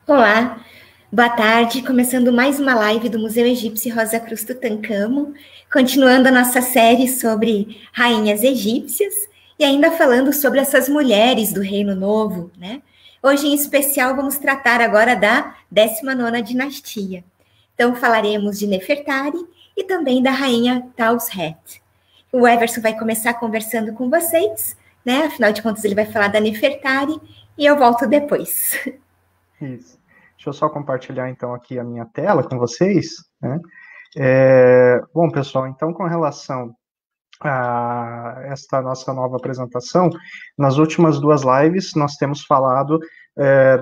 Olá, boa tarde, começando mais uma live do Museu Egípcio Rosa Cruz Tutancâmon, continuando a nossa série sobre rainhas egípcias e ainda falando sobre essas mulheres do Reino Novo, né? Hoje, em especial, vamos tratar agora da 19ª dinastia. Então, falaremos de Nefertari e também da rainha Tausret. O Everson vai começar conversando com vocês, né? Afinal de contas, ele vai falar da Nefertari e eu volto depois. Isso. Deixa eu só compartilhar, então, aqui a minha tela com vocês, né? Bom, pessoal, então, com relação a esta nossa nova apresentação, nas últimas duas lives nós temos falado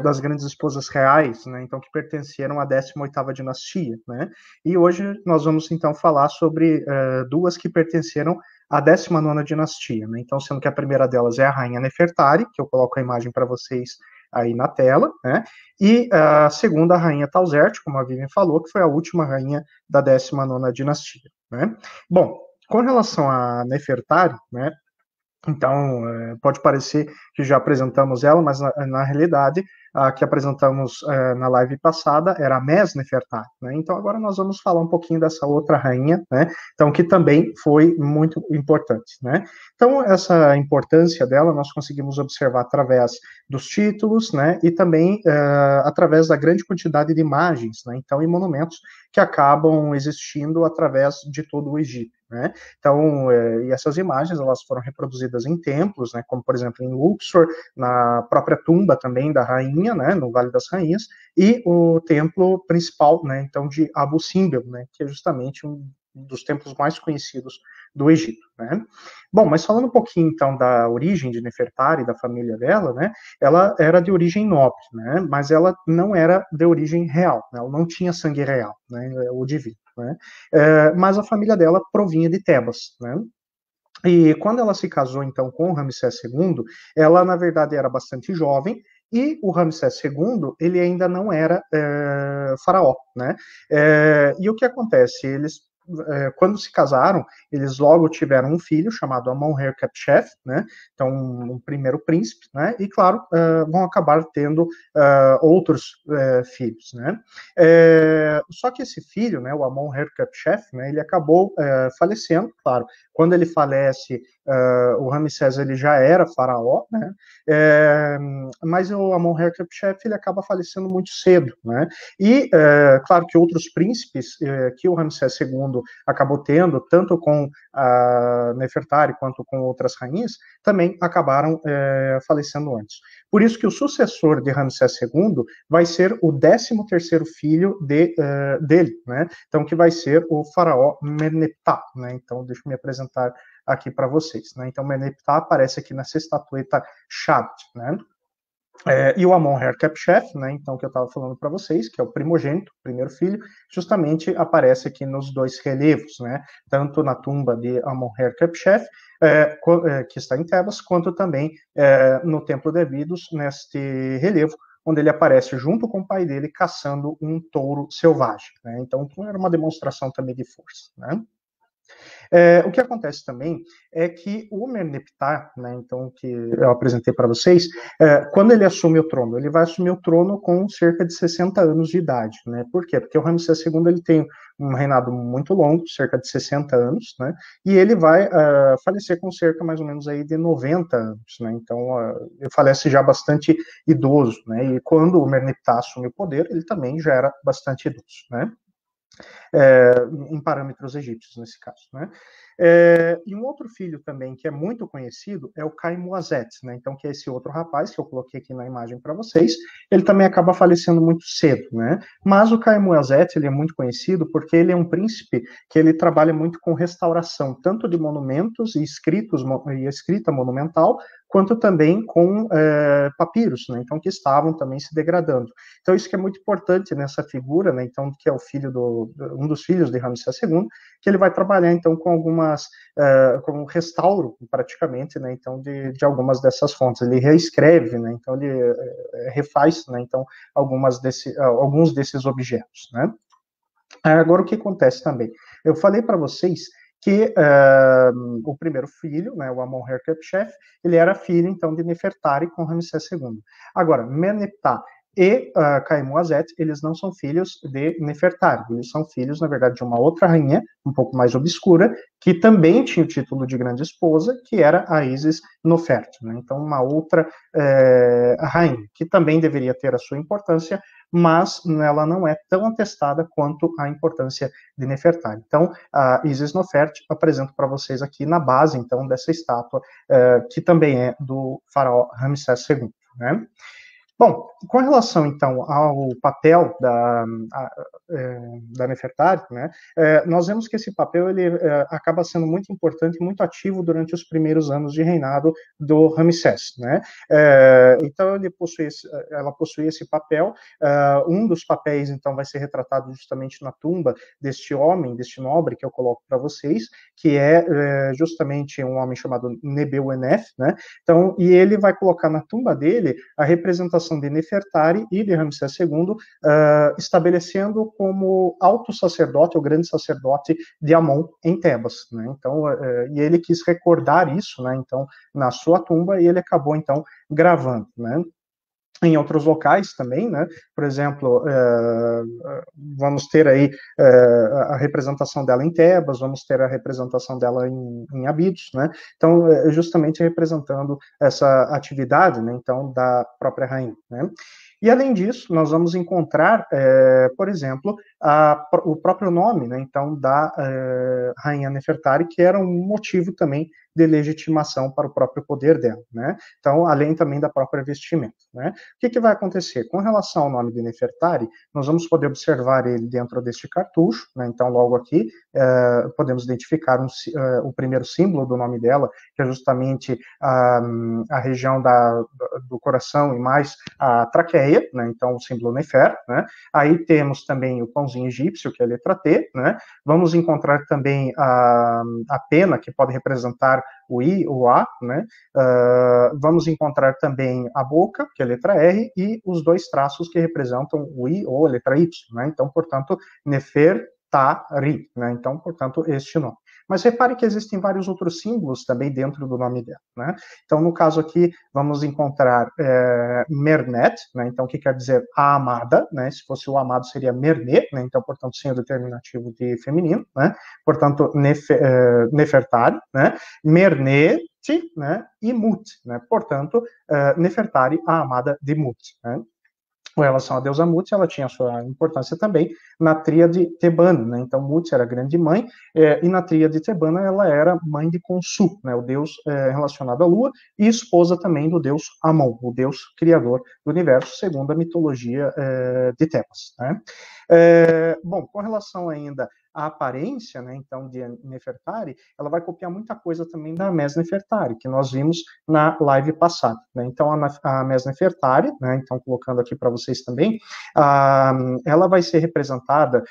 das grandes esposas reais, né, então que pertenceram à 18ª dinastia, né, e hoje nós vamos então falar sobre duas que pertenceram à 19ª dinastia, né, então sendo que a primeira delas é a rainha Nefertari, que eu coloco a imagem para vocês aí na tela, né, e a segunda, a rainha Tausert, como a Vivian falou, que foi a última rainha da 19ª dinastia, né. Bom, com relação a Nefertari, né, então pode parecer que já apresentamos ela, mas na realidade a que apresentamos na live passada era a Mes Nefertari, né, então agora nós vamos falar um pouquinho dessa outra rainha, né, então que também foi muito importante, né. Então essa importância dela nós conseguimos observar através dos títulos, né, e também através da grande quantidade de imagens, né, então e monumentos que acabam existindo através de todo o Egito, né. Então, e essas imagens elas foram reproduzidas em templos, né, como por exemplo em Luxor, na própria tumba também da rainha, né, no Vale das Rainhas, e o templo principal, né, então de Abu Simbel, né, que é justamente um dos templos mais conhecidos do Egito, né. Bom, mas falando um pouquinho então da origem de Nefertari, da família dela, né, ela era de origem nobre, né, mas ela não era de origem real, né, ela não tinha sangue real, né, o divino, né, mas a família dela provinha de Tebas, né. E quando ela se casou, então, com Ramsés II, ela, na verdade, era bastante jovem, e o Ramsés II, ele ainda não era faraó, né? E o que acontece? Eles, quando se casaram, eles logo tiveram um filho chamado Amonherkepchef, né? Então, um primeiro príncipe, né? E, claro, vão acabar tendo outros filhos, né? Só que esse filho, né, o Amonherkepchef, né, ele acabou falecendo, claro. Quando ele falece, o Ramsés ele já era faraó, né? Mas o Amonherkepchef ele acaba falecendo muito cedo, né? E claro que outros príncipes que o Ramsés II acabou tendo, tanto com a Nefertari quanto com outras rainhas, também acabaram falecendo antes. Por isso que o sucessor de Ramsés II vai ser o 13º filho dele, né? Então que vai ser o faraó Meneptah, né? Então deixa eu me apresentar aqui para vocês, né? Então Meneptah aparece aqui nessa estatueta Shat, né? E o Amonherkepchef, né, então, que eu estava falando para vocês, que é o primogênito, o primeiro filho, justamente aparece aqui nos dois relevos, né, tanto na tumba de Amonherkepchef, que está em Tebas, quanto também no Templo de Abidos, neste relevo, onde ele aparece junto com o pai dele caçando um touro selvagem, né, então era uma demonstração também de força, né. O que acontece também é que o Merneptah, né, então, que eu apresentei para vocês, quando ele assume o trono, ele vai assumir o trono com cerca de 60 anos de idade, né? Por quê? Porque o Ramsés II ele tem um reinado muito longo, cerca de 60 anos, né? E ele vai falecer com cerca mais ou menos aí de 90 anos, né? Então, ele falece já bastante idoso, né? E quando o Merneptah assume o poder, ele também já era bastante idoso, né? Em parâmetros egípcios, nesse caso, né? E um outro filho também que é muito conhecido é o Kai-Muazet, né? Então, que é esse outro rapaz que eu coloquei aqui na imagem para vocês, ele também acaba falecendo muito cedo, né? Mas o Kai-Muazet, ele é muito conhecido porque ele é um príncipe que ele trabalha muito com restauração, tanto de monumentos e escrita monumental, quanto também com papiros, né? Então, que estavam também se degradando. Então, isso que é muito importante nessa figura, né? Então, que é o filho um dos filhos de Ramsés II, que ele vai trabalhar, então, com com um restauro, praticamente, né? Então, de algumas dessas fontes. Ele reescreve, né? Então, ele refaz, né? Então, alguns desses objetos, né? Agora, o que acontece também? Eu falei para vocês que o primeiro filho, né, o Amonherkepchef, ele era filho, então, de Nefertari com Ramsés II. Agora, Meneptah e Kaimuazet, eles não são filhos de Nefertari, eles são filhos, na verdade, de uma outra rainha, um pouco mais obscura, que também tinha o título de grande esposa, que era a Isis Nofert, né? Então, uma outra rainha, que também deveria ter a sua importância, mas ela não é tão atestada quanto a importância de Nefertari. Então, a Isis Nofert apresento para vocês aqui na base, então, dessa estátua, que também é do faraó Ramsés II, né? Bom, com relação, então, ao papel da Nefertari, né, nós vemos que esse papel ele acaba sendo muito importante e muito ativo durante os primeiros anos de reinado do Ramsés, né? Então, ela possui esse papel. Um dos papéis, então, vai ser retratado justamente na tumba deste homem, deste nobre, que eu coloco para vocês, que é justamente um homem chamado Nebeu-Enef, né? Então, e ele vai colocar na tumba dele a representação de Nefertari e de Ramsés II, estabelecendo como alto sacerdote, ou grande sacerdote de Amon em Tebas, né? Então, e ele quis recordar isso, né? Então, na sua tumba, e ele acabou então gravando, né? Em outros locais também, né? Por exemplo, vamos ter aí a representação dela em Tebas, vamos ter a representação dela em Abidos, né? Então, justamente representando essa atividade, né? Então, da própria rainha, né? E além disso, nós vamos encontrar, por exemplo, o próprio nome, né? Então, da rainha Nefertari, que era um motivo também de legitimação para o próprio poder dela, né? Então, além também da própria vestimenta, né? O que vai acontecer? Com relação ao nome de Nefertari, nós vamos poder observar ele dentro deste cartucho, né? Então, logo aqui, podemos identificar o primeiro símbolo do nome dela, que é justamente a região do coração e mais a traqueia, né? Então, o símbolo Nefer, né? Aí temos também o pãozinho egípcio, que é a letra T, né? Vamos encontrar também a pena, que pode representar o I, o A, né? Vamos encontrar também a boca, que é a letra R, e os dois traços que representam o I ou a letra Y, né? Então, portanto, Nefertari, né? Então, portanto, este nome. Mas repare que existem vários outros símbolos também dentro do nome dela, né? Então, no caso aqui, vamos encontrar Mernet, né? Então, o que quer dizer a amada, né? Se fosse o amado, seria Mernet, né? Então, portanto, sem o determinativo de feminino, né? Portanto, Nefertari, né? Mernet, né? E Mut, né? Portanto, Nefertari, a amada de Mut, né? Com relação à deusa Mut, ela tinha sua importância também na tríade tebana, né? Então, Mut era a grande mãe, e na tríade tebana ela era mãe de Khonsu, né? O deus relacionado à lua, e esposa também do deus Amon, o deus criador do universo, segundo a mitologia de Tebas, né? Bom, com relação ainda à aparência, né, então, de Nefertari, ela vai copiar muita coisa também da Mes Nefertari, que nós vimos na live passada, né? Então, a Mes Nefertari, né, então, colocando aqui para vocês também, ela vai ser representada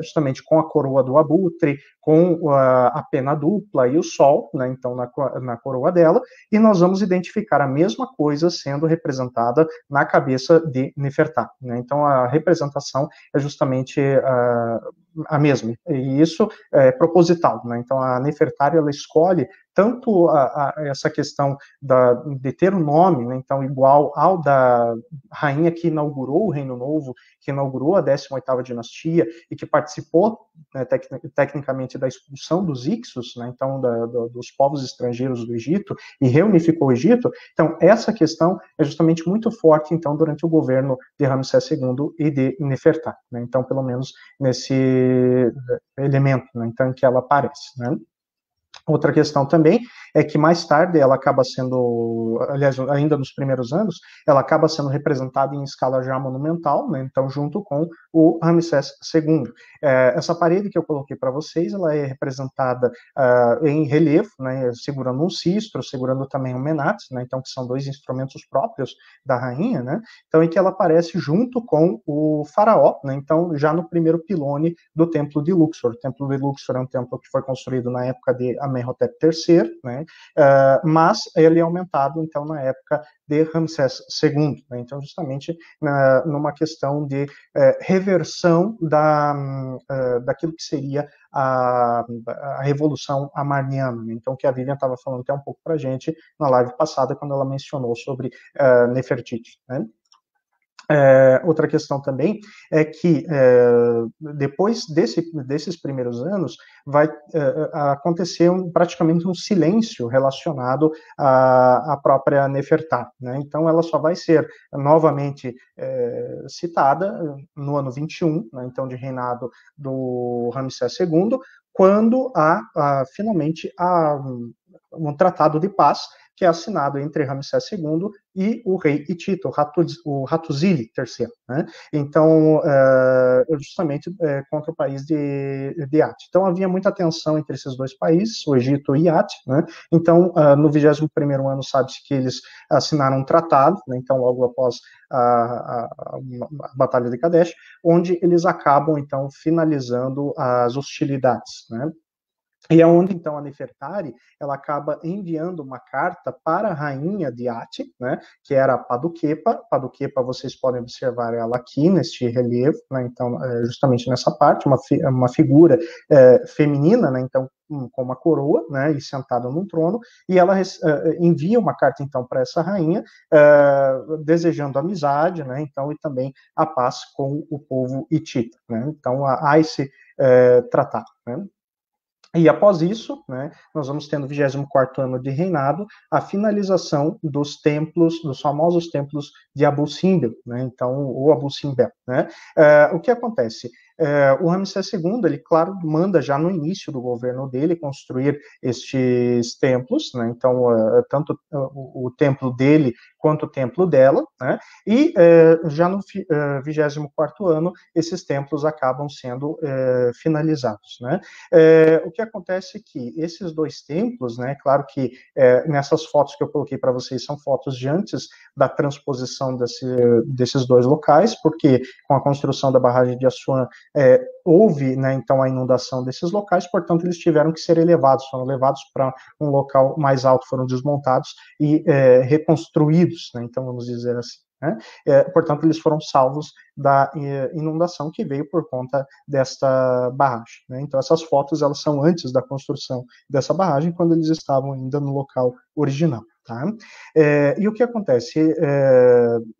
justamente com a coroa do abutre, com a pena dupla e o sol, né, então, na coroa dela, e nós vamos identificar a mesma coisa sendo representada na cabeça de Nefertari, né? Então, a representação é justamente a mesma, e isso é proposital, né? Então, a Nefertari, ela escolhe tanto essa questão de ter um nome, né, então, igual ao da rainha que inaugurou o Reino Novo, que inaugurou a 18ª dinastia e que participou, né, tecnicamente, da expulsão dos Ixos, né, então, dos povos estrangeiros do Egito, e reunificou o Egito. Então, essa questão é justamente muito forte, então, durante o governo de Ramsés II e de Nefertari, né? Então, pelo menos nesse elemento, né, então, em que ela aparece, né? Outra questão também é que mais tarde ela acaba sendo, aliás, ainda nos primeiros anos, ela acaba sendo representada em escala já monumental, né? Então, junto com o Ramsés II. Essa parede que eu coloquei para vocês, ela é representada em relevo, né? Segurando um cistro, segurando também um menat, né? Então, que são dois instrumentos próprios da rainha, né? Então, em que ela aparece junto com o faraó, né? Então, já no primeiro pilone do templo de Luxor. O templo de Luxor é um templo que foi construído na época de Amenhotep III, né? Mas ele é aumentado, então, na época de Ramsés II, né? Então, justamente numa questão de reversão daquilo que seria a Revolução Amarniana, né? Então, que a Vivian estava falando até um pouco para a gente na live passada, quando ela mencionou sobre Nefertiti, né? Outra questão também é que depois desses primeiros anos vai acontecer praticamente um silêncio relacionado à própria Nefertari, né? Então ela só vai ser novamente citada no ano 21, né, então de reinado do Ramsés II, quando finalmente há um tratado de paz que é assinado entre Ramsés II e o rei hitita, o Hattusili III, né? Então, justamente contra o país de At. Então, havia muita tensão entre esses dois países, o Egito e At, né? Então, no 21º ano, sabe-se que eles assinaram um tratado, né? Então, logo após a Batalha de Kadesh, onde eles acabam, então, finalizando as hostilidades, né? E é onde, então, a Nefertari, ela acaba enviando uma carta para a rainha de Ati, né, que era a Paduquepa. Paduquepa, vocês podem observar ela aqui, neste relevo, né, então, justamente nessa parte, uma figura feminina, né, então, com uma coroa, né, e sentada num trono, e ela envia uma carta, então, para essa rainha, desejando amizade, né, então, e também a paz com o povo hitita, né, então, há esse tratado, né. E após isso, né, nós vamos tendo o 24º ano de reinado, a finalização dos templos, dos famosos templos de Abu Simbel, né, então, o Abu Simbel, né. O que acontece? O Ramsés II, ele, claro, manda já no início do governo dele construir estes templos, né, então, tanto o templo dele quanto o templo dela, né, e já no 24º ano, esses templos acabam sendo finalizados, né. O que acontece é que esses dois templos, né, claro que nessas fotos que eu coloquei para vocês são fotos de antes da transposição desses dois locais, porque com a construção da barragem de Assuã houve, né, então, a inundação desses locais, portanto, eles tiveram que ser elevados, foram levados para um local mais alto, foram desmontados e reconstruídos, né, então, vamos dizer assim, né? Portanto, eles foram salvos da inundação que veio por conta desta barragem, né? Então, essas fotos, elas são antes da construção dessa barragem, quando eles estavam ainda no local original. Tá? E o que acontece?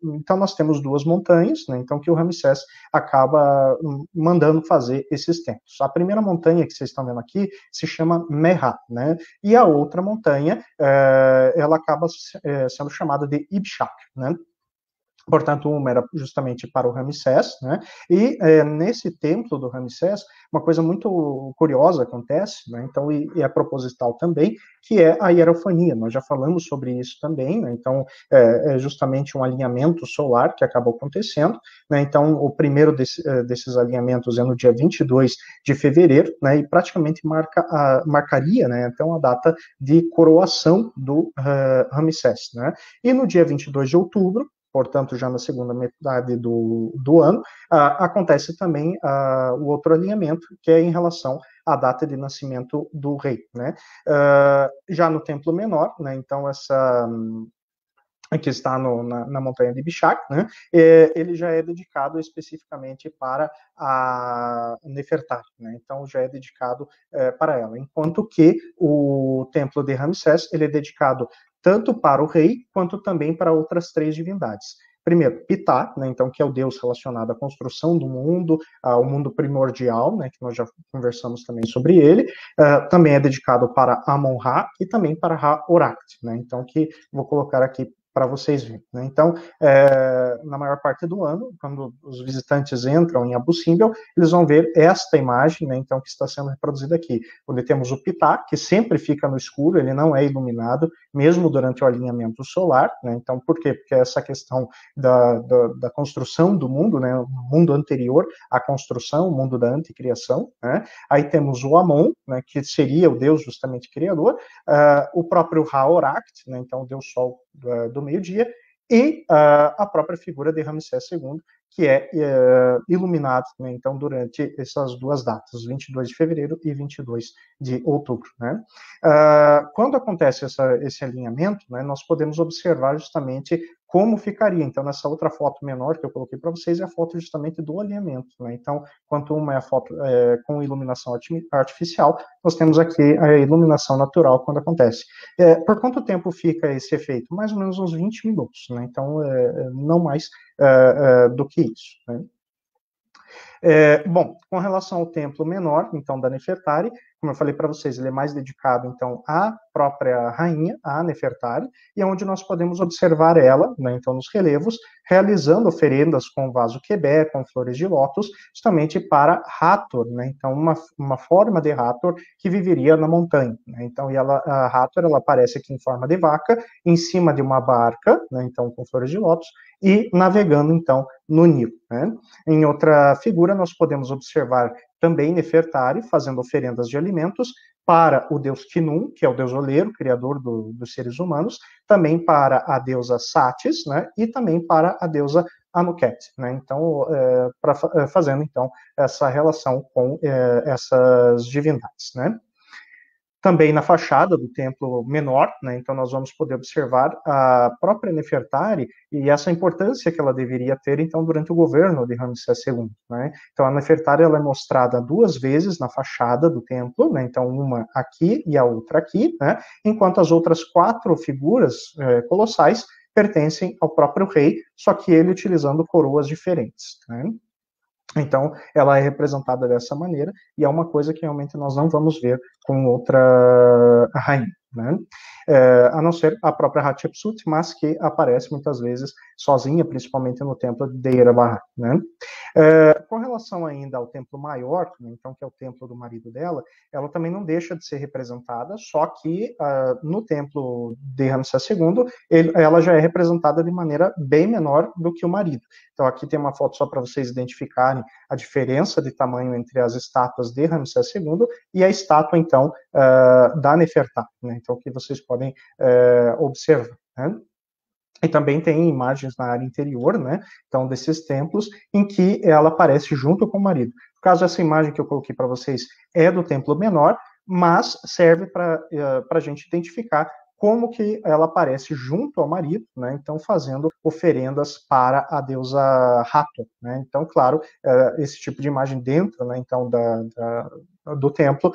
Então, nós temos duas montanhas, né, então, que o Ramsés acaba mandando fazer esses templos. A primeira montanha que vocês estão vendo aqui se chama Merah, né, e a outra montanha, ela acaba sendo chamada de Ibshak, né. Portanto, uma era justamente para o Ramsés, né? E nesse templo do Ramsés, uma coisa muito curiosa acontece, né? Então, e é proposital também, que é a hierofania. Nós já falamos sobre isso também, né? Então, é justamente um alinhamento solar que acabou acontecendo, né? Então, o primeiro desses alinhamentos é no dia 22 de fevereiro, né? E praticamente marcaria, né? Então, a data de coroação do Ramsés, né? E no dia 22 de outubro, portanto, já na segunda metade do ano, acontece também o outro alinhamento, que é em relação à data de nascimento do rei, né? Já no templo menor, né, então que está na montanha de Bishak, né, ele já é dedicado especificamente para a Nefertari, né, então já é dedicado para ela, enquanto que o templo de Ramsés, ele é dedicado tanto para o rei, quanto também para outras três divindades. Primeiro, Ptah, né, então, que é o deus relacionado à construção do mundo, ao mundo primordial, né, que nós já conversamos também sobre ele, também é dedicado para Amon-Ra e também para Ra-Horact, né, então, que vou colocar aqui para vocês verem, né? Então, na maior parte do ano, quando os visitantes entram em Abu Simbel, eles vão ver esta imagem, né, então, que está sendo reproduzida aqui, onde temos o Ptah, que sempre fica no escuro, ele não é iluminado, mesmo durante o alinhamento solar, né? Então, por quê? Porque essa questão da construção do mundo, né, o mundo anterior à construção, o mundo da anticriação, né? Aí temos o Amon, né, que seria o deus justamente criador, o próprio Ra-Horact, né, então o deus sol do meio-dia, e a própria figura de Ramsés II, que é iluminado, né, então, durante essas duas datas, 22 de fevereiro e 22 de outubro. Né? Quando acontece esse alinhamento, né, nós podemos observar justamente como ficaria. Então, nessa outra foto menor que eu coloquei para vocês é a foto justamente do alinhamento. Né? Então, quanto uma é a foto com iluminação artificial, nós temos aqui a iluminação natural quando acontece. Por quanto tempo fica esse efeito? Mais ou menos uns 20 minutos. Né? Então, não mais do que isso, né? Bom, com relação ao templo menor, então, da Nefertari, como eu falei para vocês, ele é mais dedicado, então, à própria rainha, à Nefertari, e é onde nós podemos observar ela, né, então, nos relevos, realizando oferendas com vaso quebé, com flores de lótus, justamente para Hathor, né, então, uma forma de Hathor que viveria na montanha, né, então, a Hathor, ela aparece aqui em forma de vaca, em cima de uma barca, né, então, com flores de lótus, e navegando, então, no Nilo, né. Em outra figura, nós podemos observar também Nefertari fazendo oferendas de alimentos para o deus Khnum, que é o deus oleiro, criador dos seres humanos, também para a deusa Satis, né, e também para a deusa Anuket, né, então, fazendo, então, essa relação com essas divindades, né. Também na fachada do templo menor, né, então nós vamos poder observar a própria Nefertari e essa importância que ela deveria ter, então, durante o governo de Ramsés II, né. Então, a Nefertari, ela é mostrada 2 vezes na fachada do templo, né, então uma aqui e a outra aqui, né, enquanto as outras 4 figuras colossais pertencem ao próprio rei, só que ele utilizando coroas diferentes, né. Então, ela é representada dessa maneira, e é uma coisa que realmente nós não vamos ver com outra rainha, né? A não ser a própria Hatshepsut, mas que aparece muitas vezes sozinha, principalmente no templo de Deir Bahá, né? Com relação ainda ao templo maior, né, então, que é o templo do marido dela, ela também não deixa de ser representada, só que no templo de Ramsés II, ela já é representada de maneira bem menor do que o marido. Então, aqui tem uma foto só para vocês identificarem a diferença de tamanho entre as estátuas de Ramsés II e a estátua, então, da Nefertari, né? Então, que vocês podem observar, né? E também tem imagens na área interior, né, então, desses templos, em que ela aparece junto com o marido. No caso, essa imagem que eu coloquei para vocês é do templo menor, mas serve para a gente identificar como que ela aparece junto ao marido, né, então, fazendo oferendas para a deusa Hathor, né. Então, claro, esse tipo de imagem dentro, né, então, do templo,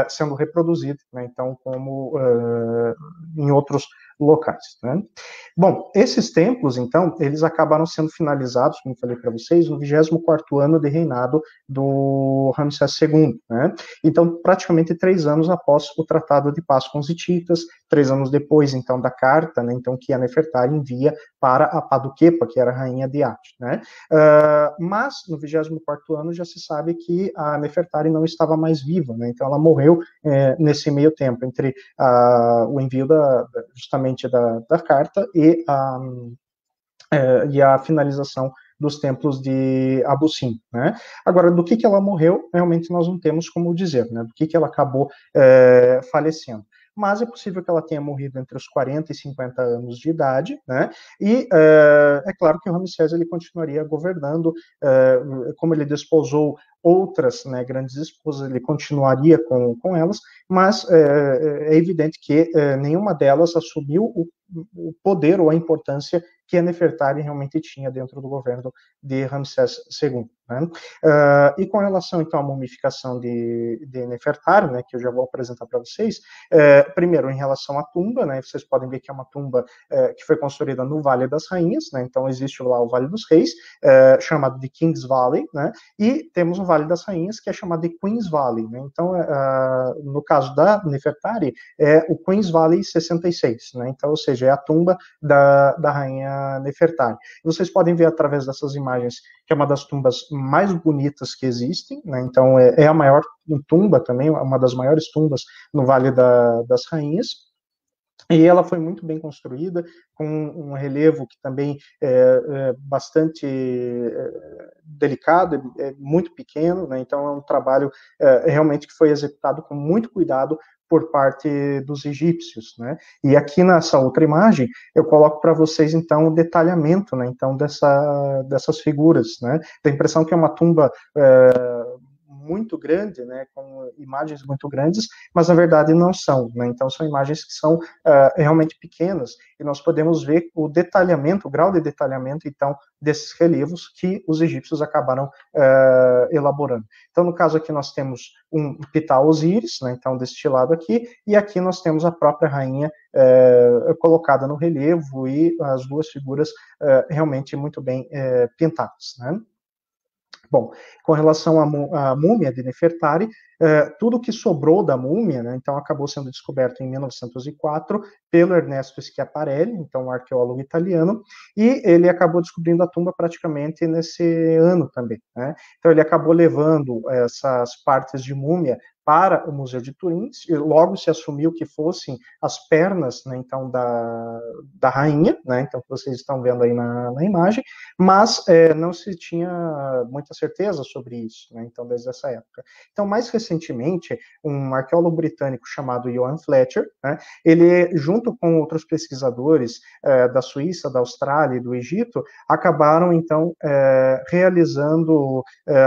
sendo reproduzido, né, então, como em outros locais, né. Bom, esses templos, então, eles acabaram sendo finalizados, como falei para vocês, no 24º ano de reinado do Ramsés II, né? Então, praticamente 3 anos após o Tratado de Paz com os hititas, 3 anos depois, então, da carta, né, então, que a Nefertari envia para a Paduquepa, que era a rainha de Ati, né? Mas, no 24º ano, já se sabe que a Nefertari não estava mais viva, né? Então, ela morreu nesse meio tempo, entre o envio justamente da carta e a finalização dos templos de Abu Simbel, né? Agora, do que ela morreu, realmente nós não temos como dizer, né? Do que ela acabou falecendo. Mas é possível que ela tenha morrido entre os 40 e 50 anos de idade, né? E é claro que o Ramsés ele continuaria governando, como ele desposou outras, né, grandes esposas, ele continuaria com elas, mas é evidente que nenhuma delas assumiu o poder ou a importância que a Nefertari realmente tinha dentro do governo de Ramsés II, né? E com relação, então, à mumificação de Nefertari, né, que eu já vou apresentar para vocês, primeiro, em relação à tumba, né, vocês podem ver que é uma tumba que foi construída no Vale das Rainhas, né, então existe lá o Vale dos Reis, chamado de Kings Valley, né, e temos o Vale das Rainhas, que é chamado de Queens Valley, né, então, no caso da Nefertari, é o Queens Valley 66, né, então, ou seja, é a tumba da rainha Nefertari. Vocês podem ver através dessas imagens que é uma das tumbas mais bonitas que existem, né, então é a maior tumba também, uma das maiores tumbas no Vale das Rainhas. E ela foi muito bem construída, com um relevo que também é bastante delicado, é muito pequeno, né? Então é um trabalho realmente que foi executado com muito cuidado por parte dos egípcios, né? E aqui nessa outra imagem eu coloco para vocês então o detalhamento, né? Então dessas figuras, né? Dá a impressão que é uma tumba muito grande, né, com imagens muito grandes, mas na verdade não são, né? Então são imagens que são realmente pequenas, e nós podemos ver o detalhamento, o grau de detalhamento, então, desses relevos que os egípcios acabaram elaborando. Então, no caso aqui, nós temos um Ptah Osíris, né, então, deste lado aqui, e aqui nós temos a própria rainha colocada no relevo, e as duas figuras realmente muito bem pintadas, né? Bom, com relação à múmia de Nefertari, tudo que sobrou da múmia, né, então acabou sendo descoberto em 1904 pelo Ernesto Schiaparelli, então um arqueólogo italiano, e ele acabou descobrindo a tumba praticamente nesse ano também, né? Então ele acabou levando essas partes de múmia para o Museu de Turim, e logo se assumiu que fossem as pernas, né, então da rainha, né, então que vocês estão vendo aí na imagem, mas não se tinha muita certeza sobre isso, né, então desde essa época. Então, mais recentemente, um arqueólogo britânico chamado Johan Fletcher, né, ele, junto com outros pesquisadores da Suíça, da Austrália e do Egito, acabaram, então, realizando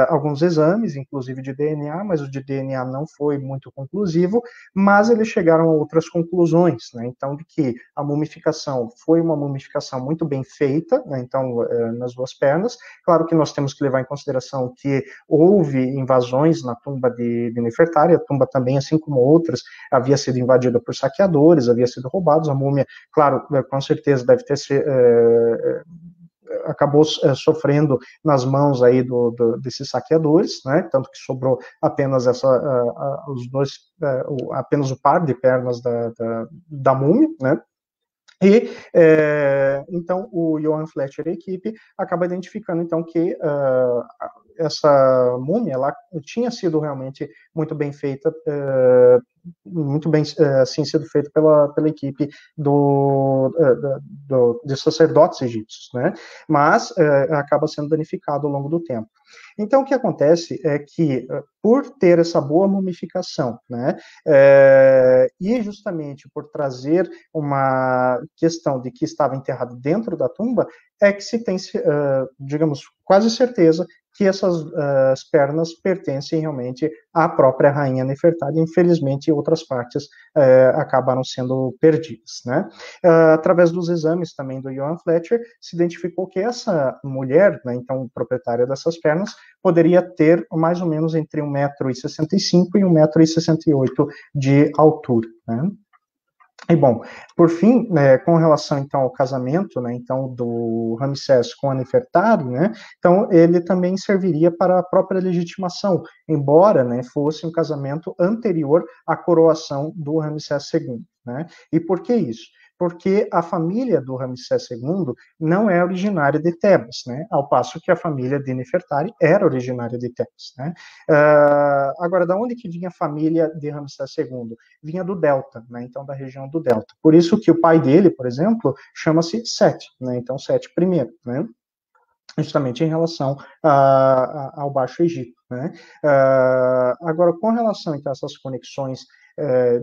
alguns exames, inclusive de DNA, mas o de DNA não foi muito conclusivo, mas eles chegaram a outras conclusões, né, então, de que a mumificação foi uma mumificação muito bem feita, né, então, nas duas pernas. Claro que nós temos que levar em consideração que houve invasões na tumba de Nefertari, a tumba também, assim como outras, havia sido invadida por saqueadores, havia sido roubada, a múmia, claro, com certeza deve ter sido acabou sofrendo nas mãos aí desses saqueadores, né? Tanto que sobrou apenas os dois, apenas o par de pernas da múmia, né? E então o Johan Fletcher e a equipe acaba identificando então que essa múmia ela tinha sido realmente muito bem feita, muito bem assim sido feito pela equipe de sacerdotes egípcios, né? Mas acaba sendo danificado ao longo do tempo. Então o que acontece é que por ter essa boa mumificação, né, e justamente por trazer uma questão de que estava enterrado dentro da tumba, é que se tem, digamos, quase certeza que essas pernas pertencem realmente à própria rainha Nefertari. Infelizmente, outras partes acabaram sendo perdidas, né? Através dos exames também do Johan Fletcher, se identificou que essa mulher, né, então proprietária dessas pernas, poderia ter mais ou menos entre 1,65 m e 1,68 m de altura, né? E bom, por fim, né, com relação então ao casamento, né, então do Ramsés com a Nefertari, né, então ele também serviria para a própria legitimação, embora, né, fosse um casamento anterior à coroação do Ramsés II, né? E por que isso? Porque a família do Ramsés II não é originária de Tebas, né? Ao passo que a família de Nefertari era originária de Tebas, né? Agora, da onde que vinha a família de Ramsés II? Vinha do Delta, né? Então da região do Delta. Por isso que o pai dele, por exemplo, chama-se Sete, né? Então Sete I, né? Justamente em relação ao Baixo Egito, né? Agora, com relação então, a essas conexões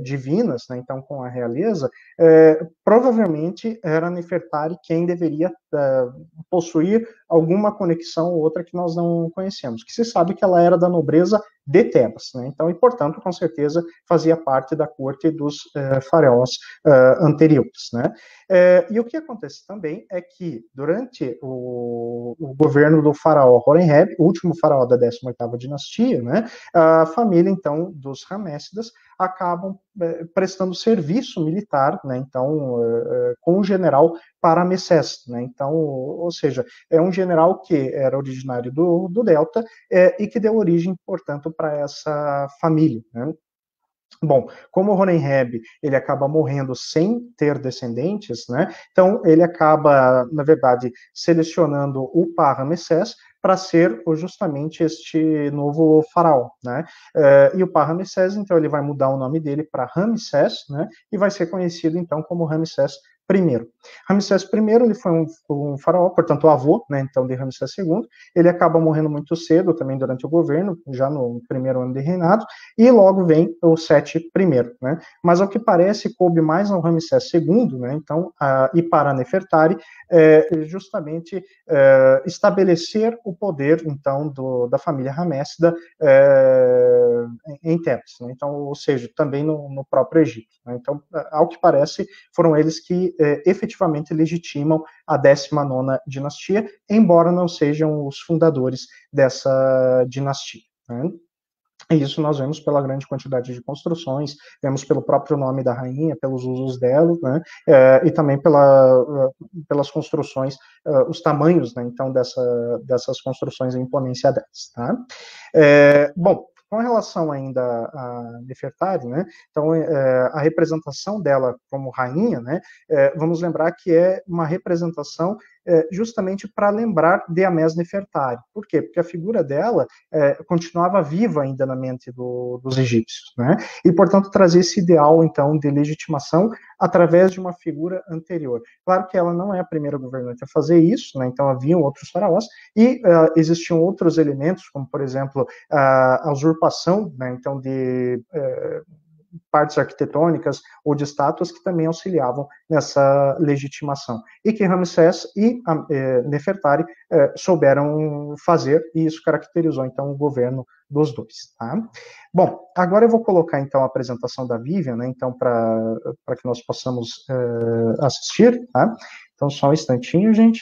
divinas, né, então com a realeza, provavelmente era Nefertari quem deveria possuir alguma conexão ou outra que nós não conhecemos, que se sabe que ela era da nobreza de Tebas, né? Então, e portanto, com certeza fazia parte da corte dos faraós anteriores, né? E o que acontece também é que durante o governo do faraó Horemheb, o último faraó da 18ª dinastia, né, a família então dos Ramessidas acabam prestando serviço militar, né, então com o general Paramessés, né, então, ou seja, é um general que era originário do Delta e que deu origem, portanto, para essa família, né. Bom, como o Horemheb, ele acaba morrendo sem ter descendentes, né? Então ele acaba, na verdade, selecionando o Par-Ramessés para ser justamente este novo faraó, né? E o Par-Ramessés, então, ele vai mudar o nome dele para Ramsés, né? E vai ser conhecido, então, como Ramsés I. Ramsés I, ele foi um faraó, portanto, o avô, né, então, de Ramsés II. Ele acaba morrendo muito cedo, também durante o governo, já no primeiro ano de reinado, e logo vem o Seti I, né? Mas, ao que parece, coube mais ao Ramsés II, né, então, e para Nefertari, justamente estabelecer o poder, então, da família Ramessida em Tebas, né? Então, ou seja, também no próprio Egito, né? Então, ao que parece, foram eles que efetivamente legitimam a 19ª dinastia, embora não sejam os fundadores dessa dinastia, né? E isso nós vemos pela grande quantidade de construções, vemos pelo próprio nome da rainha, pelos usos dela, né, e também pelas construções, os tamanhos, né, então, dessas construções, a imponência delas. Tá? Bom, com relação ainda a Nefertari, né, então, a representação dela como rainha, né, vamos lembrar que é uma representação justamente para lembrar de Amés Nefertari. Por quê? Porque a figura dela continuava viva ainda na mente dos egípcios, né? E, portanto, trazia esse ideal, então, de legitimação através de uma figura anterior. Claro que ela não é a primeira governante a fazer isso, né? Então, haviam outros faraós e existiam outros elementos, como, por exemplo, a usurpação, né? Então, de partes arquitetônicas ou de estátuas que também auxiliavam nessa legitimação. E que Ramsés e Nefertari souberam fazer, e isso caracterizou, então, o governo dos dois. Tá? Bom, agora eu vou colocar, então, a apresentação da Vivian, né, então, para que nós possamos assistir. Tá? Então, só um instantinho, gente.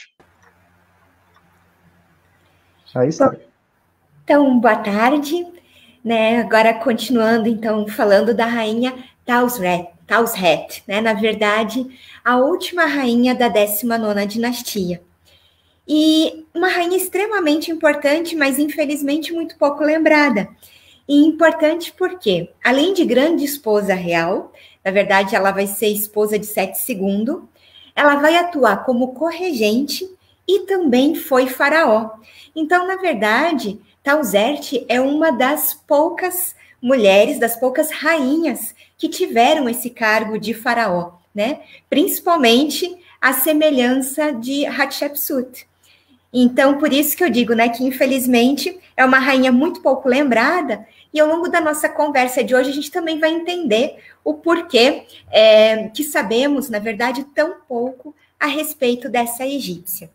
Aí está. Então, boa tarde. Né, agora continuando, então, falando da rainha Tausret, né, na verdade, a última rainha da 19ª dinastia. E uma rainha extremamente importante, mas infelizmente muito pouco lembrada. E importante porque, além de grande esposa real, na verdade ela vai ser esposa de Seti II, ela vai atuar como corregente e também foi faraó. Então, na verdade, Tausert é uma das poucas mulheres, das poucas rainhas que tiveram esse cargo de faraó, né? Principalmente a semelhança de Hatshepsut. Então, por isso que eu digo, né, que infelizmente é uma rainha muito pouco lembrada, e ao longo da nossa conversa de hoje a gente também vai entender o porquê que sabemos, na verdade, tão pouco a respeito dessa egípcia.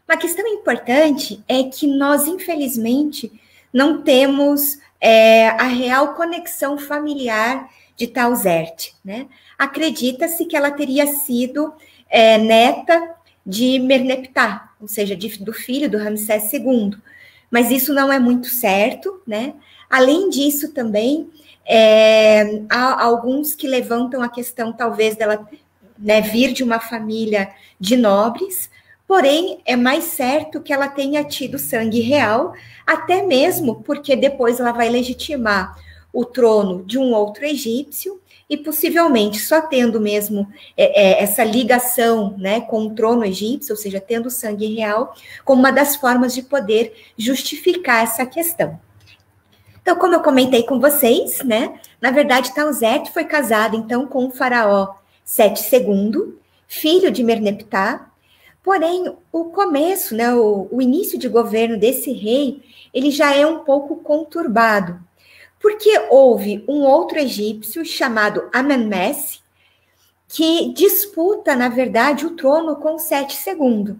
Uma questão importante é que nós, infelizmente, não temos a real conexão familiar de Tausert, né? Acredita-se que ela teria sido neta de Merneptah, ou seja, do filho do Ramsés II, mas isso não é muito certo, né? Além disso, também, há alguns que levantam a questão, talvez, dela, né, vir de uma família de nobres, porém, é mais certo que ela tenha tido sangue real, até mesmo porque depois ela vai legitimar o trono de um outro egípcio, e possivelmente só tendo mesmo essa ligação, né, com o trono egípcio, ou seja, tendo sangue real, como uma das formas de poder justificar essa questão. Então, como eu comentei com vocês, né, na verdade, Tausert foi casada, então, com o faraó Seti II, filho de Merneptah. Porém, o começo, né, o início de governo desse rei, ele já é um pouco conturbado, porque houve um outro egípcio chamado Amenmesse, que disputa, na verdade, o trono com Seti II.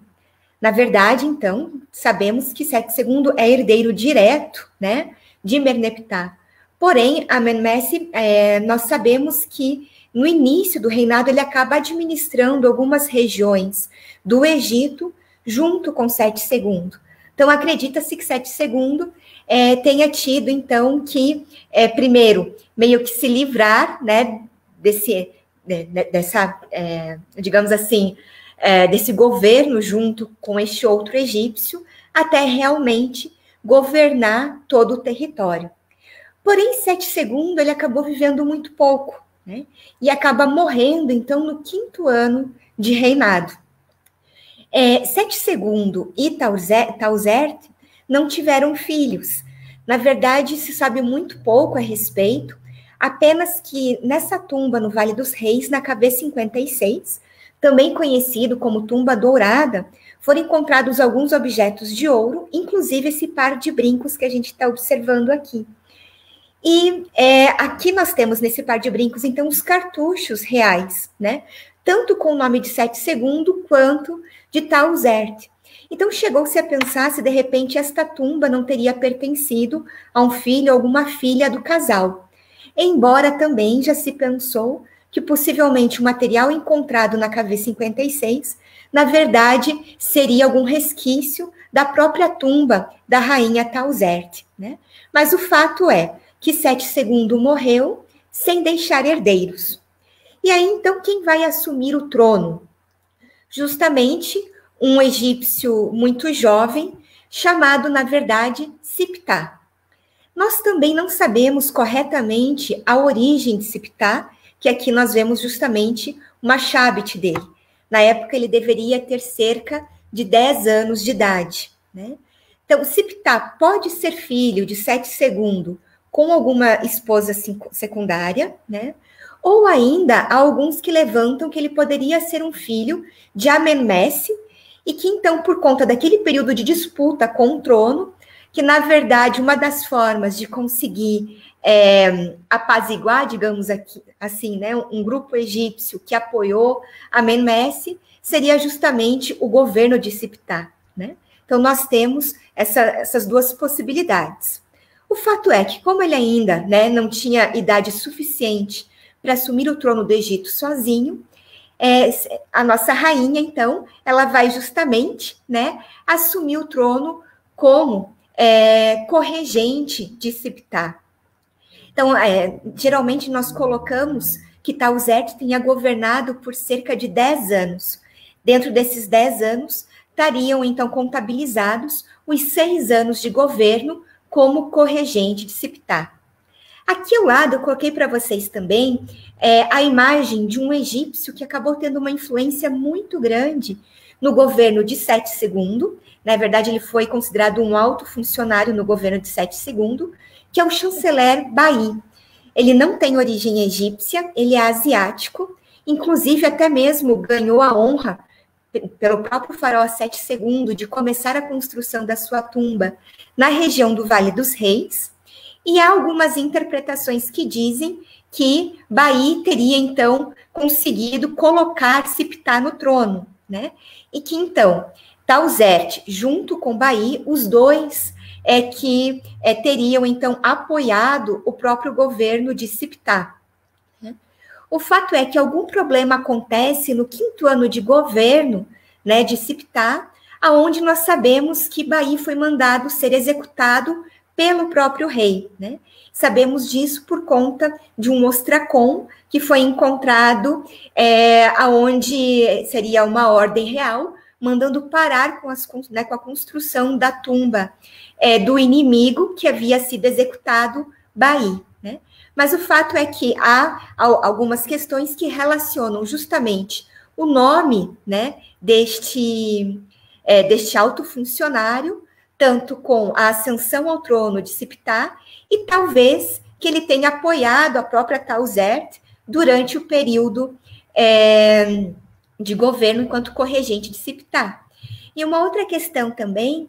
Na verdade, então, sabemos que Seti II é herdeiro direto, né, de Merneptah. Porém, Amenmesse, nós sabemos que no início do reinado ele acaba administrando algumas regiões do Egito junto com Seti II. Então, acredita-se que Seti II tenha tido, então, que, primeiro, meio que se livrar, né, digamos assim, desse governo junto com este outro egípcio, até realmente governar todo o território. Porém, Seti II, ele acabou vivendo muito pouco, né, e acaba morrendo, então, no 5º ano de reinado. Seti II e Tausert não tiveram filhos. Na verdade, se sabe muito pouco a respeito, apenas que nessa tumba no Vale dos Reis, na KB 56, também conhecido como tumba dourada, foram encontrados alguns objetos de ouro, inclusive esse par de brincos que a gente está observando aqui. E aqui nós temos nesse par de brincos, então, os cartuchos reais, né? Tanto com o nome de Sete Segundo quanto de Tauzert. Então, chegou-se a pensar se, de repente, esta tumba não teria pertencido a um filho ou alguma filha do casal. Embora também já se pensou que, possivelmente, o material encontrado na KV-56, na verdade, seria algum resquício da própria tumba da rainha Tauzert, né? Mas o fato é que Sete Segundo morreu sem deixar herdeiros. E aí, então, quem vai assumir o trono? Justamente um egípcio muito jovem, chamado, na verdade, Siptah. Nós também não sabemos corretamente a origem de Siptah, que aqui nós vemos justamente uma Machabit dele. Na época, ele deveria ter cerca de 10 anos de idade, né? Então, Siptah pode ser filho de Sete Segundo com alguma esposa secundária, né? Ou ainda, há alguns que levantam que ele poderia ser um filho de Amenmesse, e que então, por conta daquele período de disputa com o trono, que na verdade uma das formas de conseguir apaziguar, digamos aqui, assim, né, um grupo egípcio que apoiou Amenmesse, seria justamente o governo de Siptah, né? Então, nós temos essas duas possibilidades. O fato é que, como ele ainda, né, não tinha idade suficiente para assumir o trono do Egito sozinho, a nossa rainha, então, ela vai justamente, né, assumir o trono como corregente de Siptah. Então, geralmente nós colocamos que Tauzert tenha governado por cerca de 10 anos. Dentro desses 10 anos, estariam, então, contabilizados os 6 anos de governo como corregente de Siptah. Aqui ao lado, eu coloquei para vocês também a imagem de um egípcio que acabou tendo uma influência muito grande no governo de Sete Segundo. Na verdade, ele foi considerado um alto funcionário no governo de Sete Segundo, que é o chanceler Baí. Ele não tem origem egípcia, ele é asiático, inclusive até mesmo ganhou a honra pelo próprio faraó Sete Segundo de começar a construção da sua tumba na região do Vale dos Reis, e há algumas interpretações que dizem que Baí teria, então, conseguido colocar Siptah no trono, né? E que, então, Tauzert, junto com Baí, os dois que teriam, então, apoiado o próprio governo de Siptah. Né? O fato é que algum problema acontece no 5º ano de governo, né, de Siptah, aonde nós sabemos que Baí foi mandado ser executado pelo próprio rei, né? Sabemos disso por conta de um ostracon que foi encontrado aonde seria uma ordem real, mandando parar com a construção da tumba do inimigo que havia sido executado, Baí, né? Mas o fato é que há algumas questões que relacionam justamente o nome, né, deste alto funcionário, tanto com a ascensão ao trono de Siptah, e talvez que ele tenha apoiado a própria Tauzert durante o período de governo enquanto corregente de Siptah. E uma outra questão também,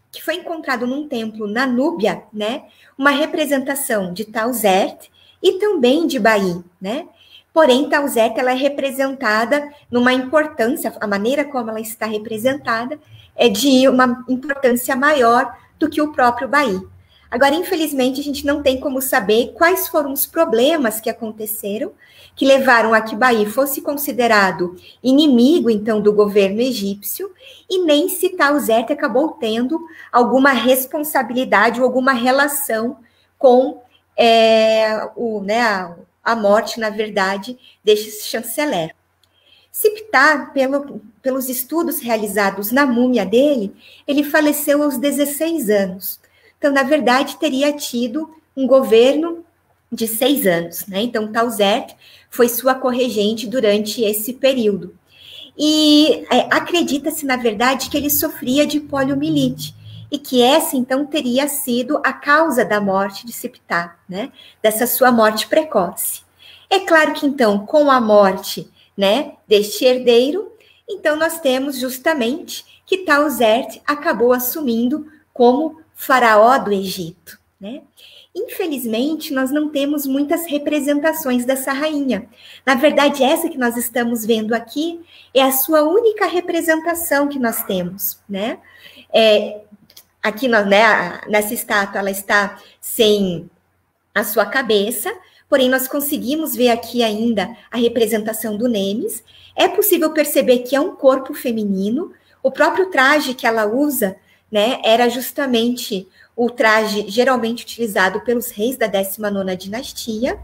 que foi encontrado num templo na Núbia, né, uma representação de Tauzert e também de Baí, né? Porém, Tauzert, ela é representada numa importância, a maneira como ela está representada é de uma importância maior do que o próprio Baí. Agora, infelizmente, a gente não tem como saber quais foram os problemas que aconteceram, que levaram a que Baí fosse considerado inimigo, então, do governo egípcio, e nem se Tauzert acabou tendo alguma responsabilidade ou alguma relação com a morte, na verdade, deste chanceler. Siptah, pelos estudos realizados na múmia dele, ele faleceu aos 16 anos. Então, na verdade, teria tido um governo de 6 anos, né? Então, Tauzert foi sua corregente durante esse período. E acredita-se, na verdade, que ele sofria de poliomielite, e que essa, então, teria sido a causa da morte de Siptah, né? Dessa sua morte precoce. É claro que, então, com a morte né, deste herdeiro, então nós temos justamente que Tauzert acabou assumindo como faraó do Egito, né? Infelizmente, nós não temos muitas representações dessa rainha. Na verdade, essa que nós estamos vendo aqui é a sua única representação que nós temos, né? Aqui, né, nessa estátua, ela está sem a sua cabeça, porém, nós conseguimos ver aqui ainda a representação do Nemes. É possível perceber que é um corpo feminino. O próprio traje que ela usa, né, era justamente o traje geralmente utilizado pelos reis da 19ª dinastia.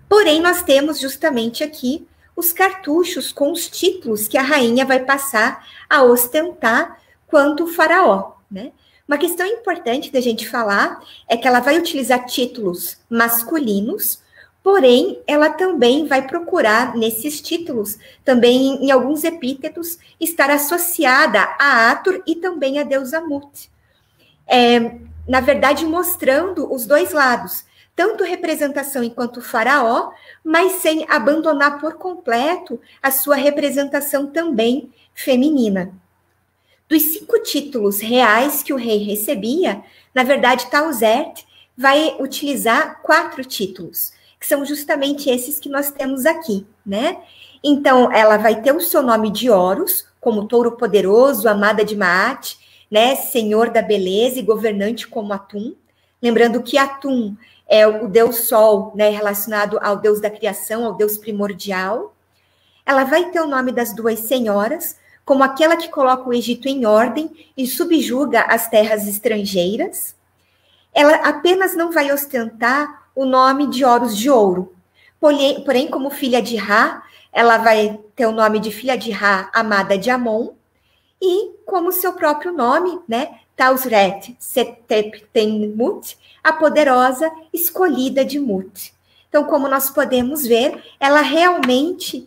Porém, nós temos justamente aqui os cartuchos com os títulos que a rainha vai passar a ostentar quanto faraó, né? Uma questão importante da gente falar é que ela vai utilizar títulos masculinos, porém, ela também vai procurar, nesses títulos, também em alguns epítetos, estar associada a Atur e também a deusa Mut. Na verdade, mostrando os dois lados, tanto representação enquanto faraó, mas sem abandonar por completo a sua representação também feminina. Dos 5 títulos reais que o rei recebia, na verdade, Tauzert vai utilizar 4 títulos, que são justamente esses que nós temos aqui, né? Então, ela vai ter o seu nome de Horus, como touro poderoso, amada de Maat, né? Senhor da beleza e governante como Atum. Lembrando que Atum é o deus Sol, né? Relacionado ao deus da criação, ao deus primordial. Ela vai ter o nome das 2 senhoras, como aquela que coloca o Egito em ordem e subjuga as terras estrangeiras. Ela apenas não vai ostentar o nome de Horus de ouro. Porém, como filha de Ra, ela vai ter o nome de filha de Ra, amada de Amon, e como seu próprio nome, né, Tauzret Seteptenmut, a poderosa escolhida de Mut. Então, como nós podemos ver, ela realmente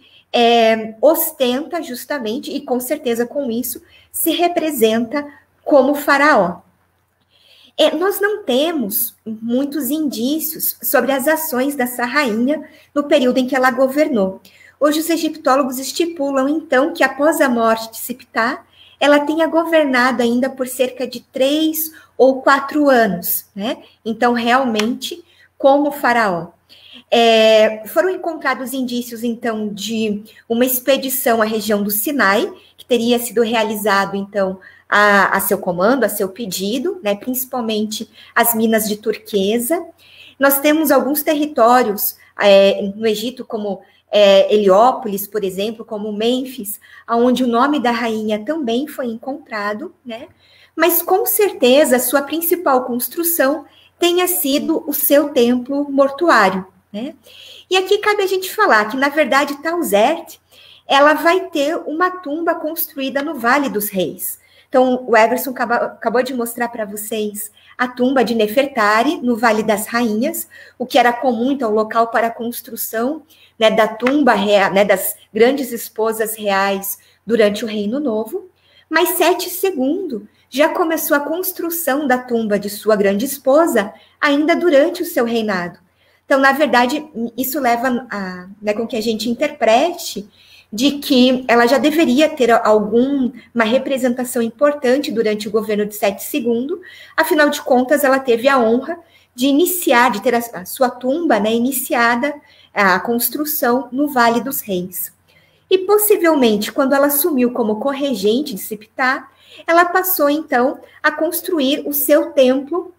ostenta justamente, e com certeza com isso, se representa como faraó. Nós não temos muitos indícios sobre as ações dessa rainha no período em que ela governou. Hoje os egiptólogos estipulam, então, que após a morte de Siptah, ela tenha governado ainda por cerca de 3 ou 4 anos, né? Então, realmente, como faraó. Foram encontrados indícios, então, de uma expedição à região do Sinai, que teria sido realizado, então, a seu comando, a seu pedido, né, principalmente as minas de turquesa. Nós temos alguns territórios no Egito, como Heliópolis, por exemplo, como Mênfis, onde o nome da rainha também foi encontrado, né? Mas, com certeza, a sua principal construção tenha sido o seu templo mortuário, né? E aqui cabe a gente falar que, na verdade, Tauzert, ela vai ter uma tumba construída no Vale dos Reis. Então, o Everson acabou de mostrar para vocês a tumba de Nefertari, no Vale das Rainhas, o que era comum, então, local para a construção, né, da tumba real, né, das grandes esposas reais durante o Reino Novo. Mas Sete II já começou a construção da tumba de sua grande esposa ainda durante o seu reinado. Então, na verdade, isso leva com que a gente interprete de que ela já deveria ter uma representação importante durante o governo de Sete II, afinal de contas, ela teve a honra de ter a sua tumba, né, iniciada a construção no Vale dos Reis. E, possivelmente, quando ela assumiu como corregente de Siptah, ela passou, então, a construir o seu templo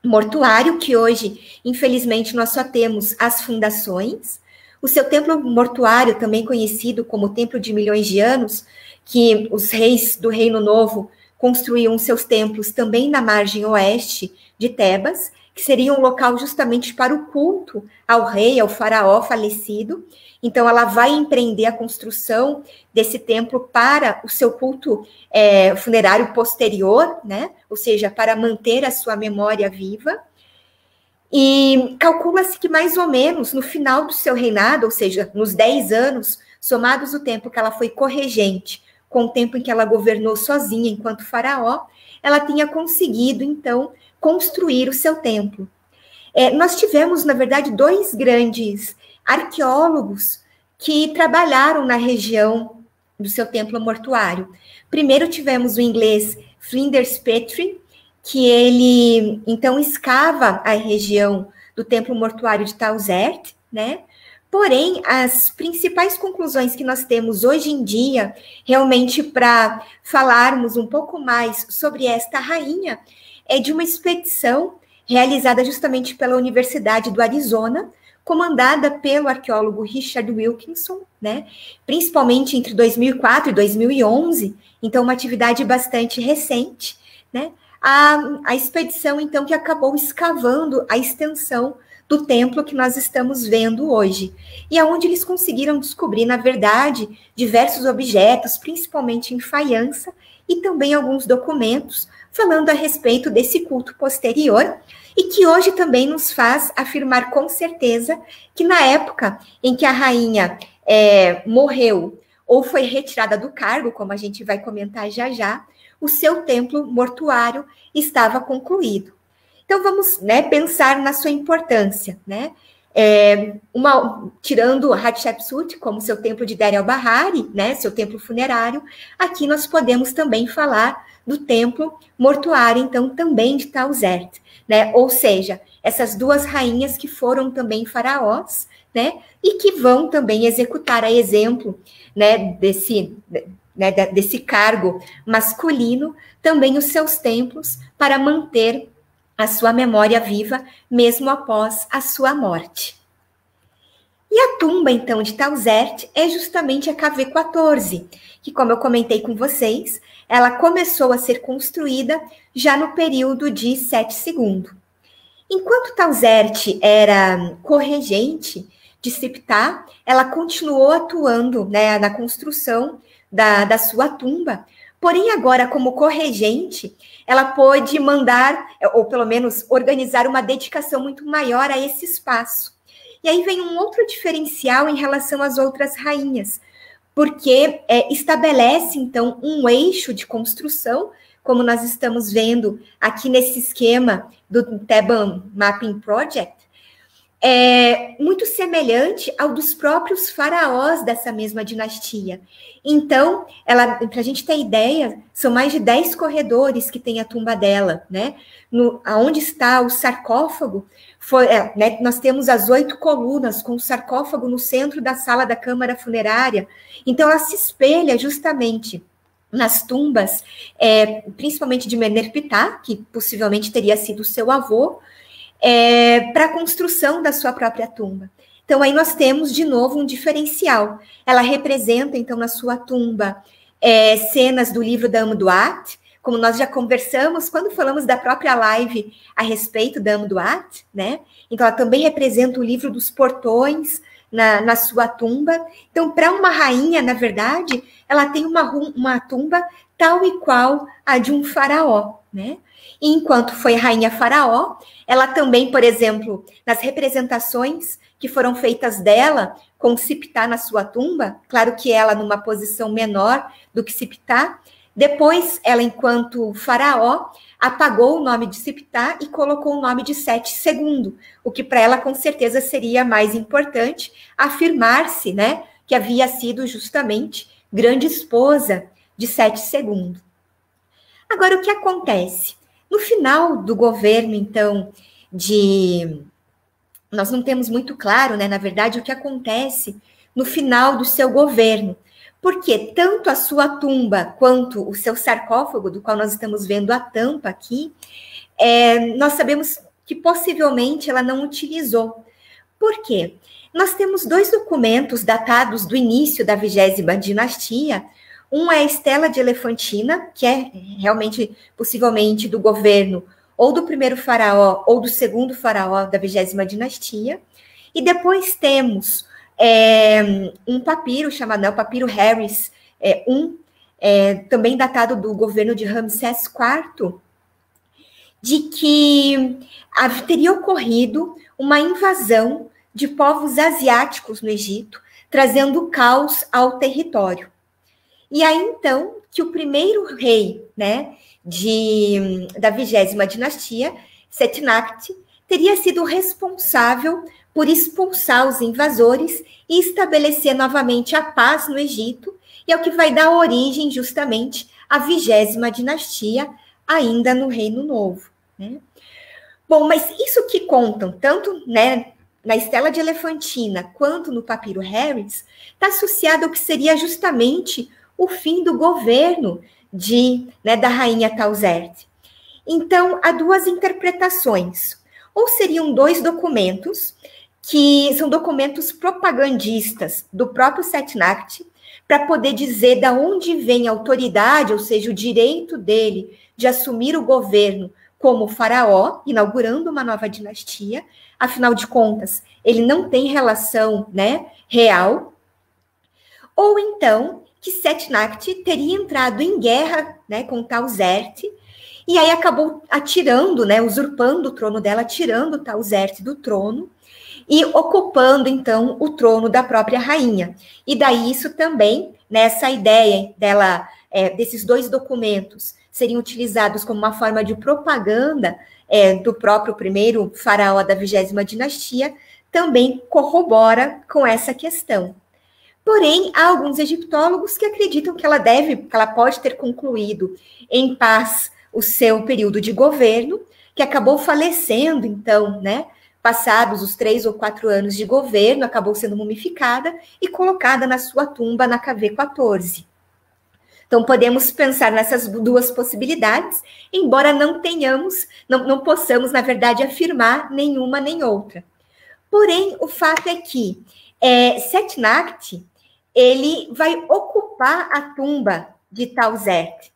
mortuário, que hoje, infelizmente, nós só temos as fundações. O seu templo mortuário, também conhecido como Templo de Milhões de Anos, que os reis do Reino Novo construíam seus templos também na margem oeste de Tebas, que seria um local justamente para o culto ao rei, ao faraó falecido. Então, ela vai empreender a construção desse templo para o seu culto funerário posterior, né? Ou seja, para manter a sua memória viva. E calcula-se que mais ou menos no final do seu reinado, ou seja, nos 10 anos, somados o tempo que ela foi corregente, com o tempo em que ela governou sozinha enquanto faraó, ela tinha conseguido, então, construir o seu templo. Nós tivemos, na verdade, 2 grandes arqueólogos que trabalharam na região do seu templo mortuário. Primeiro tivemos o inglês Flinders Petrie, que ele, então, escava a região do templo mortuário de Tauzert, né? Porém, as principais conclusões que nós temos hoje em dia, realmente para falarmos um pouco mais sobre esta rainha, é de uma expedição realizada justamente pela Universidade do Arizona, comandada pelo arqueólogo Richard Wilkinson, né? Principalmente entre 2004 e 2011, então uma atividade bastante recente, né? A expedição, então, que acabou escavando a extensão do templo que nós estamos vendo hoje, e aonde eles conseguiram descobrir, na verdade, diversos objetos, principalmente em faiança, e também alguns documentos falando a respeito desse culto posterior, e que hoje também nos faz afirmar com certeza que na época em que a rainha morreu ou foi retirada do cargo, como a gente vai comentar já já, o seu templo mortuário estava concluído. Então, vamos, né, pensar na sua importância, né? Tirando Hatshepsut como seu templo de Der el-Bahari, né, seu templo funerário, aqui nós podemos também falar do templo mortuário, então, também de Tauzert, né? Ou seja, essas duas rainhas que foram também faraós, né, e que vão também executar, a exemplo, né, desse cargo masculino, também os seus templos para manter a sua memória viva, mesmo após a sua morte. E a tumba, então, de Tauzert é justamente a KV-14, que, como eu comentei com vocês, ela começou a ser construída já no período de Sete II. Enquanto Tauzert era corregente de Siptah, ela continuou atuando, né, na construção da sua tumba. Porém, agora, como corregente, ela pôde mandar, ou pelo menos organizar uma dedicação muito maior a esse espaço. E aí vem um outro diferencial em relação às outras rainhas, porque estabelece, então, um eixo de construção, como nós estamos vendo aqui nesse esquema do Theban Mapping Project, muito semelhante ao dos próprios faraós dessa mesma dinastia. Então, para a gente ter ideia, são mais de 10 corredores que tem a tumba dela, né? Onde está o sarcófago, né, nós temos as 8 colunas com o sarcófago no centro da sala da câmara funerária. Então, ela se espelha justamente nas tumbas, principalmente de Menerptah, que possivelmente teria sido seu avô, para a construção da sua própria tumba. Então, aí nós temos, de novo, um diferencial. Ela representa, então, na sua tumba, cenas do livro da Amduat, como nós já conversamos quando falamos da própria live a respeito da Amduat, né? Então, ela também representa o livro dos portões na sua tumba. Então, para uma rainha, na verdade, ela tem uma tumba tal e qual a de um faraó, né? E enquanto foi rainha faraó, ela também, por exemplo, nas representações que foram feitas dela com Siptah na sua tumba, claro que ela numa posição menor do que Siptah, depois ela, enquanto faraó, apagou o nome de Siptah e colocou o nome de Sete II, o que para ela com certeza seria mais importante, afirmar-se, né, que havia sido justamente grande esposa de Sete II. Agora, o que acontece? No final do governo, então, nós não temos muito claro, né, na verdade, o que acontece no final do seu governo, porque tanto a sua tumba quanto o seu sarcófago, do qual nós estamos vendo a tampa aqui, nós sabemos que possivelmente ela não utilizou. Por quê? Nós temos 2 documentos datados do início da 20ª dinastia. Um é a Estela de Elefantina, que é realmente, possivelmente, do governo ou do primeiro faraó ou do segundo faraó da 20ª dinastia. E depois temos um papiro chamado, o papiro Harris I, também datado do governo de Ramsés IV, de que teria ocorrido uma invasão de povos asiáticos no Egito, trazendo caos ao território. E aí, então, que o primeiro rei, né, da 20ª dinastia, Setnakht, teria sido responsável por expulsar os invasores e estabelecer novamente a paz no Egito, e é o que vai dar origem justamente à 20ª dinastia, ainda no Reino Novo, né? Bom, mas isso que contam, tanto, né, na Estela de Elefantina quanto no Papiro Harris, está associado ao que seria justamente o fim do governo da rainha Tauzerte. Então, há duas interpretações. Ou seriam dois documentos, que são documentos propagandistas do próprio Setnakht, para poder dizer de onde vem a autoridade, ou seja, o direito dele de assumir o governo como faraó, inaugurando uma nova dinastia. Afinal de contas, ele não tem relação, né, real. Ou então, que Setnakht teria entrado em guerra, né, com Tauzerte, e aí acabou atirando, né, usurpando o trono dela, tirando Tauzerte do trono, e ocupando, então, o trono da própria rainha. E daí isso também, nessa ideia dela, desses dois documentos, seriam utilizados como uma forma de propaganda do próprio primeiro faraó da 20ª dinastia, também corrobora com essa questão. Porém, há alguns egiptólogos que acreditam que ela pode ter concluído em paz o seu período de governo, que acabou falecendo, então, né, passados os 3 ou 4 anos de governo, acabou sendo mumificada e colocada na sua tumba na KV14. Então, podemos pensar nessas duas possibilidades, embora não possamos, na verdade, afirmar nenhuma nem outra. Porém, o fato é que Setnakht, ele vai ocupar a tumba de Tauzerte.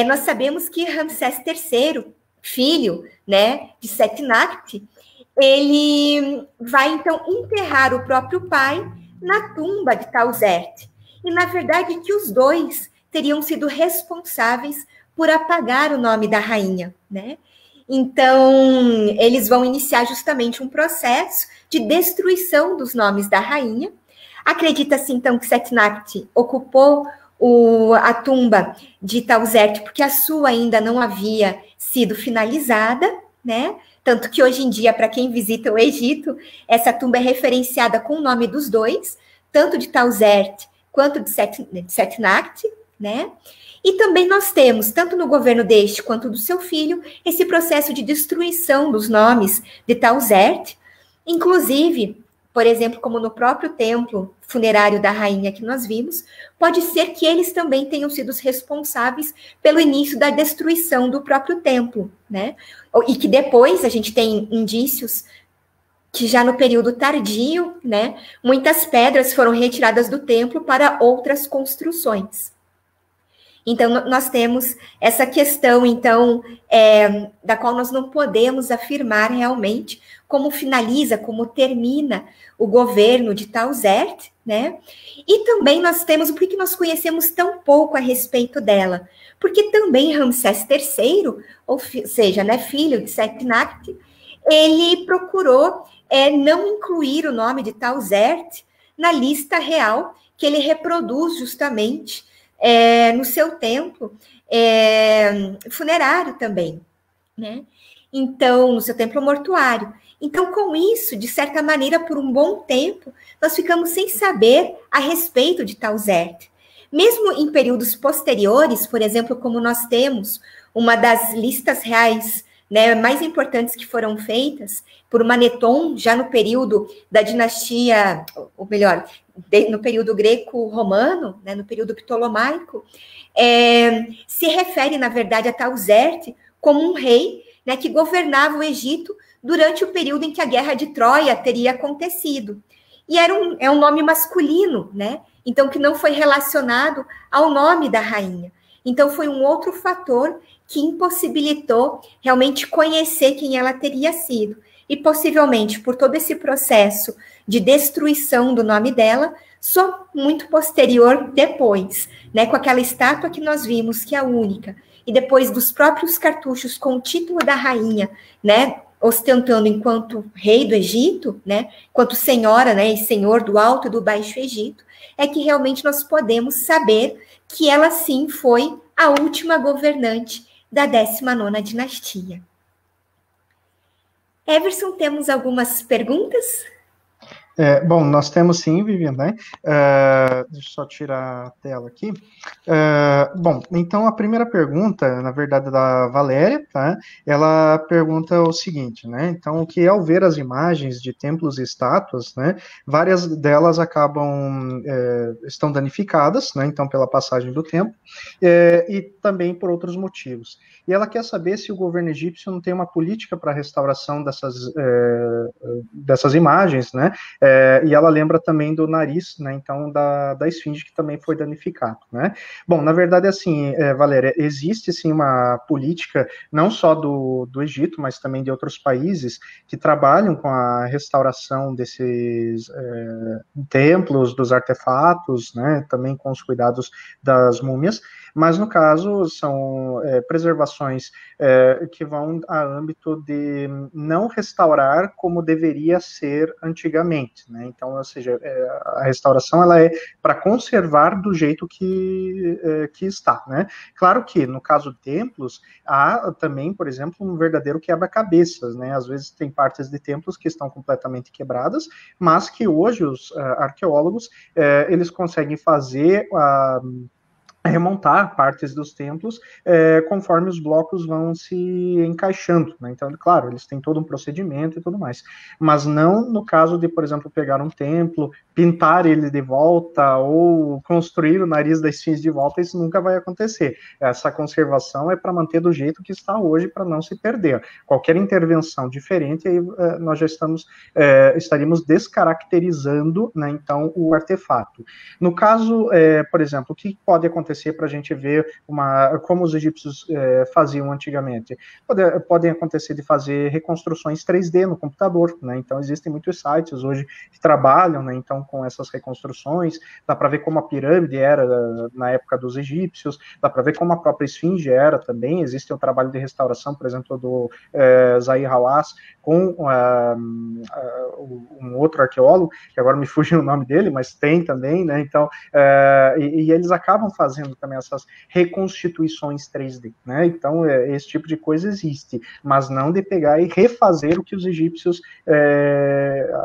Nós sabemos que Ramsés III, filho, né, de Setnakht, ele vai, então, enterrar o próprio pai na tumba de Tauzerte. E, na verdade, que os dois teriam sido responsáveis por apagar o nome da rainha, né? Então, eles vão iniciar justamente um processo de destruição dos nomes da rainha. Acredita-se, então, que Setnakht ocupou a tumba de Tauzerte porque a sua ainda não havia sido finalizada, né? Tanto que hoje em dia, para quem visita o Egito, essa tumba é referenciada com o nome dos dois, tanto de Tauzerte quanto de Setnakht, né? E também nós temos, tanto no governo deste quanto do seu filho, esse processo de destruição dos nomes de Tauzerte. Inclusive, por exemplo, como no próprio templo funerário da rainha que nós vimos, pode ser que eles também tenham sido os responsáveis pelo início da destruição do próprio templo, né? E que depois a gente tem indícios que já no período tardio, né, muitas pedras foram retiradas do templo para outras construções. Então, nós temos essa questão, então, da qual nós não podemos afirmar realmente como finaliza, como termina o governo de Tauzerte, né? E também nós temos, por que nós conhecemos tão pouco a respeito dela? Porque também Ramsés III, ou seja, né, filho de Setnakht, ele procurou não incluir o nome de Tauzerte na lista real que ele reproduz justamente no seu templo funerário também, né? Então, no seu templo mortuário. Então, com isso, de certa maneira, por um bom tempo, nós ficamos sem saber a respeito de Tauzerte. Mesmo em períodos posteriores, por exemplo, como nós temos uma das listas reais, né, mais importantes que foram feitas por Maneton, já no período da dinastia, ou melhor, no período greco-romano, né, no período ptolomaico, se refere, na verdade, a Tauzerte como um rei, né, que governava o Egito durante o período em que a Guerra de Troia teria acontecido. E é um nome masculino, né? Então, que não foi relacionado ao nome da rainha. Então, foi um outro fator que impossibilitou realmente conhecer quem ela teria sido. E, possivelmente, por todo esse processo de destruição do nome dela, só muito posterior depois, né? Com aquela estátua que nós vimos, que é a única, e depois dos próprios cartuchos com o título da rainha, né, ostentando enquanto rei do Egito, né, enquanto senhora, né, e senhor do Alto e do Baixo Egito, é que realmente nós podemos saber que ela sim foi a última governante da 19ª dinastia. Everson, temos algumas perguntas? Bom, nós temos sim, Vivian, né? Deixa eu só tirar a tela aqui. Bom, então a primeira pergunta, na verdade, é da Valéria, tá? Ela pergunta o seguinte, né? Então, que ao ver as imagens de templos e estátuas, né? Várias delas estão danificadas, né? Então, pela passagem do tempo, e também por outros motivos. E ela quer saber se o governo egípcio não tem uma política para a restauração dessas imagens, né? E ela lembra também do nariz, né, então da esfinge que também foi danificado, né. Bom, na verdade, assim, Valéria, existe sim uma política, não só do Egito, mas também de outros países, que trabalham com a restauração desses templos, dos artefatos, né, também com os cuidados das múmias, mas no caso são preservações que vão a âmbito de não restaurar como deveria ser antigamente, né? Então, ou seja, a restauração ela é para conservar do jeito que está, né? Claro que no caso de templos há também, por exemplo, um verdadeiro quebra-cabeças, né? Às vezes tem partes de templos que estão completamente quebradas, mas que hoje os arqueólogos eles conseguem fazer remontar partes dos templos conforme os blocos vão se encaixando, né? Então, claro, eles têm todo um procedimento e tudo mais, mas não no caso de, por exemplo, pegar um templo, pintar ele de volta ou construir o nariz da esfinge de volta, isso nunca vai acontecer. Essa conservação é para manter do jeito que está hoje, para não se perder. Qualquer intervenção diferente, aí nós já estaríamos descaracterizando, né, então, o artefato. No caso, por exemplo, o que pode acontecer para a gente ver como os egípcios faziam antigamente? Podem acontecer de fazer reconstruções 3D no computador, né? Então existem muitos sites hoje que trabalham, né, então, com essas reconstruções, dá para ver como a pirâmide era na época dos egípcios, dá para ver como a própria esfinge era também. Existe um trabalho de restauração, por exemplo, do Zahi Hawass com um outro arqueólogo, que agora me fugiu o nome dele, mas tem também, né? Então, e eles acabam fazendo também essas reconstituições 3D, né? Então, esse tipo de coisa existe, mas não de pegar e refazer o que os egípcios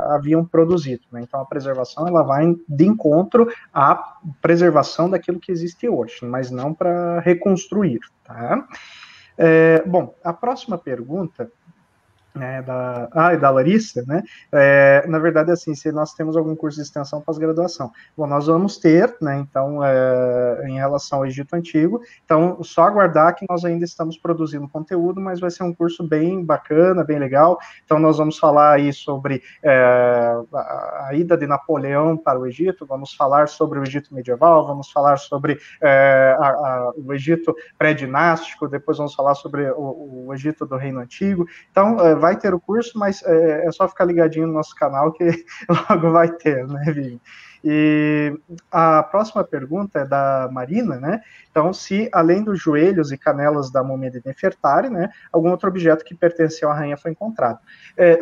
haviam produzido, né? Então, a preservação, ela vai de encontro à preservação daquilo que existe hoje, mas não para reconstruir, tá? Bom, a próxima pergunta da Larissa, né? Na verdade, assim, se nós temos algum curso de extensão pós-graduação. Bom, nós vamos ter, né? Então, em relação ao Egito Antigo, então, só aguardar que nós ainda estamos produzindo conteúdo, mas vai ser um curso bem bacana, bem legal. Então, nós vamos falar aí sobre a ida de Napoleão para o Egito, vamos falar sobre o Egito medieval, vamos falar sobre o Egito pré-dinástico, depois vamos falar sobre o Egito do Reino Antigo. Então, vai ter o curso, mas é só ficar ligadinho no nosso canal que logo vai ter, né, Vivi? E a próxima pergunta é da Marina, né? Então, se além dos joelhos e canelas da múmia de Nefertari, né, algum outro objeto que pertenceu à rainha foi encontrado?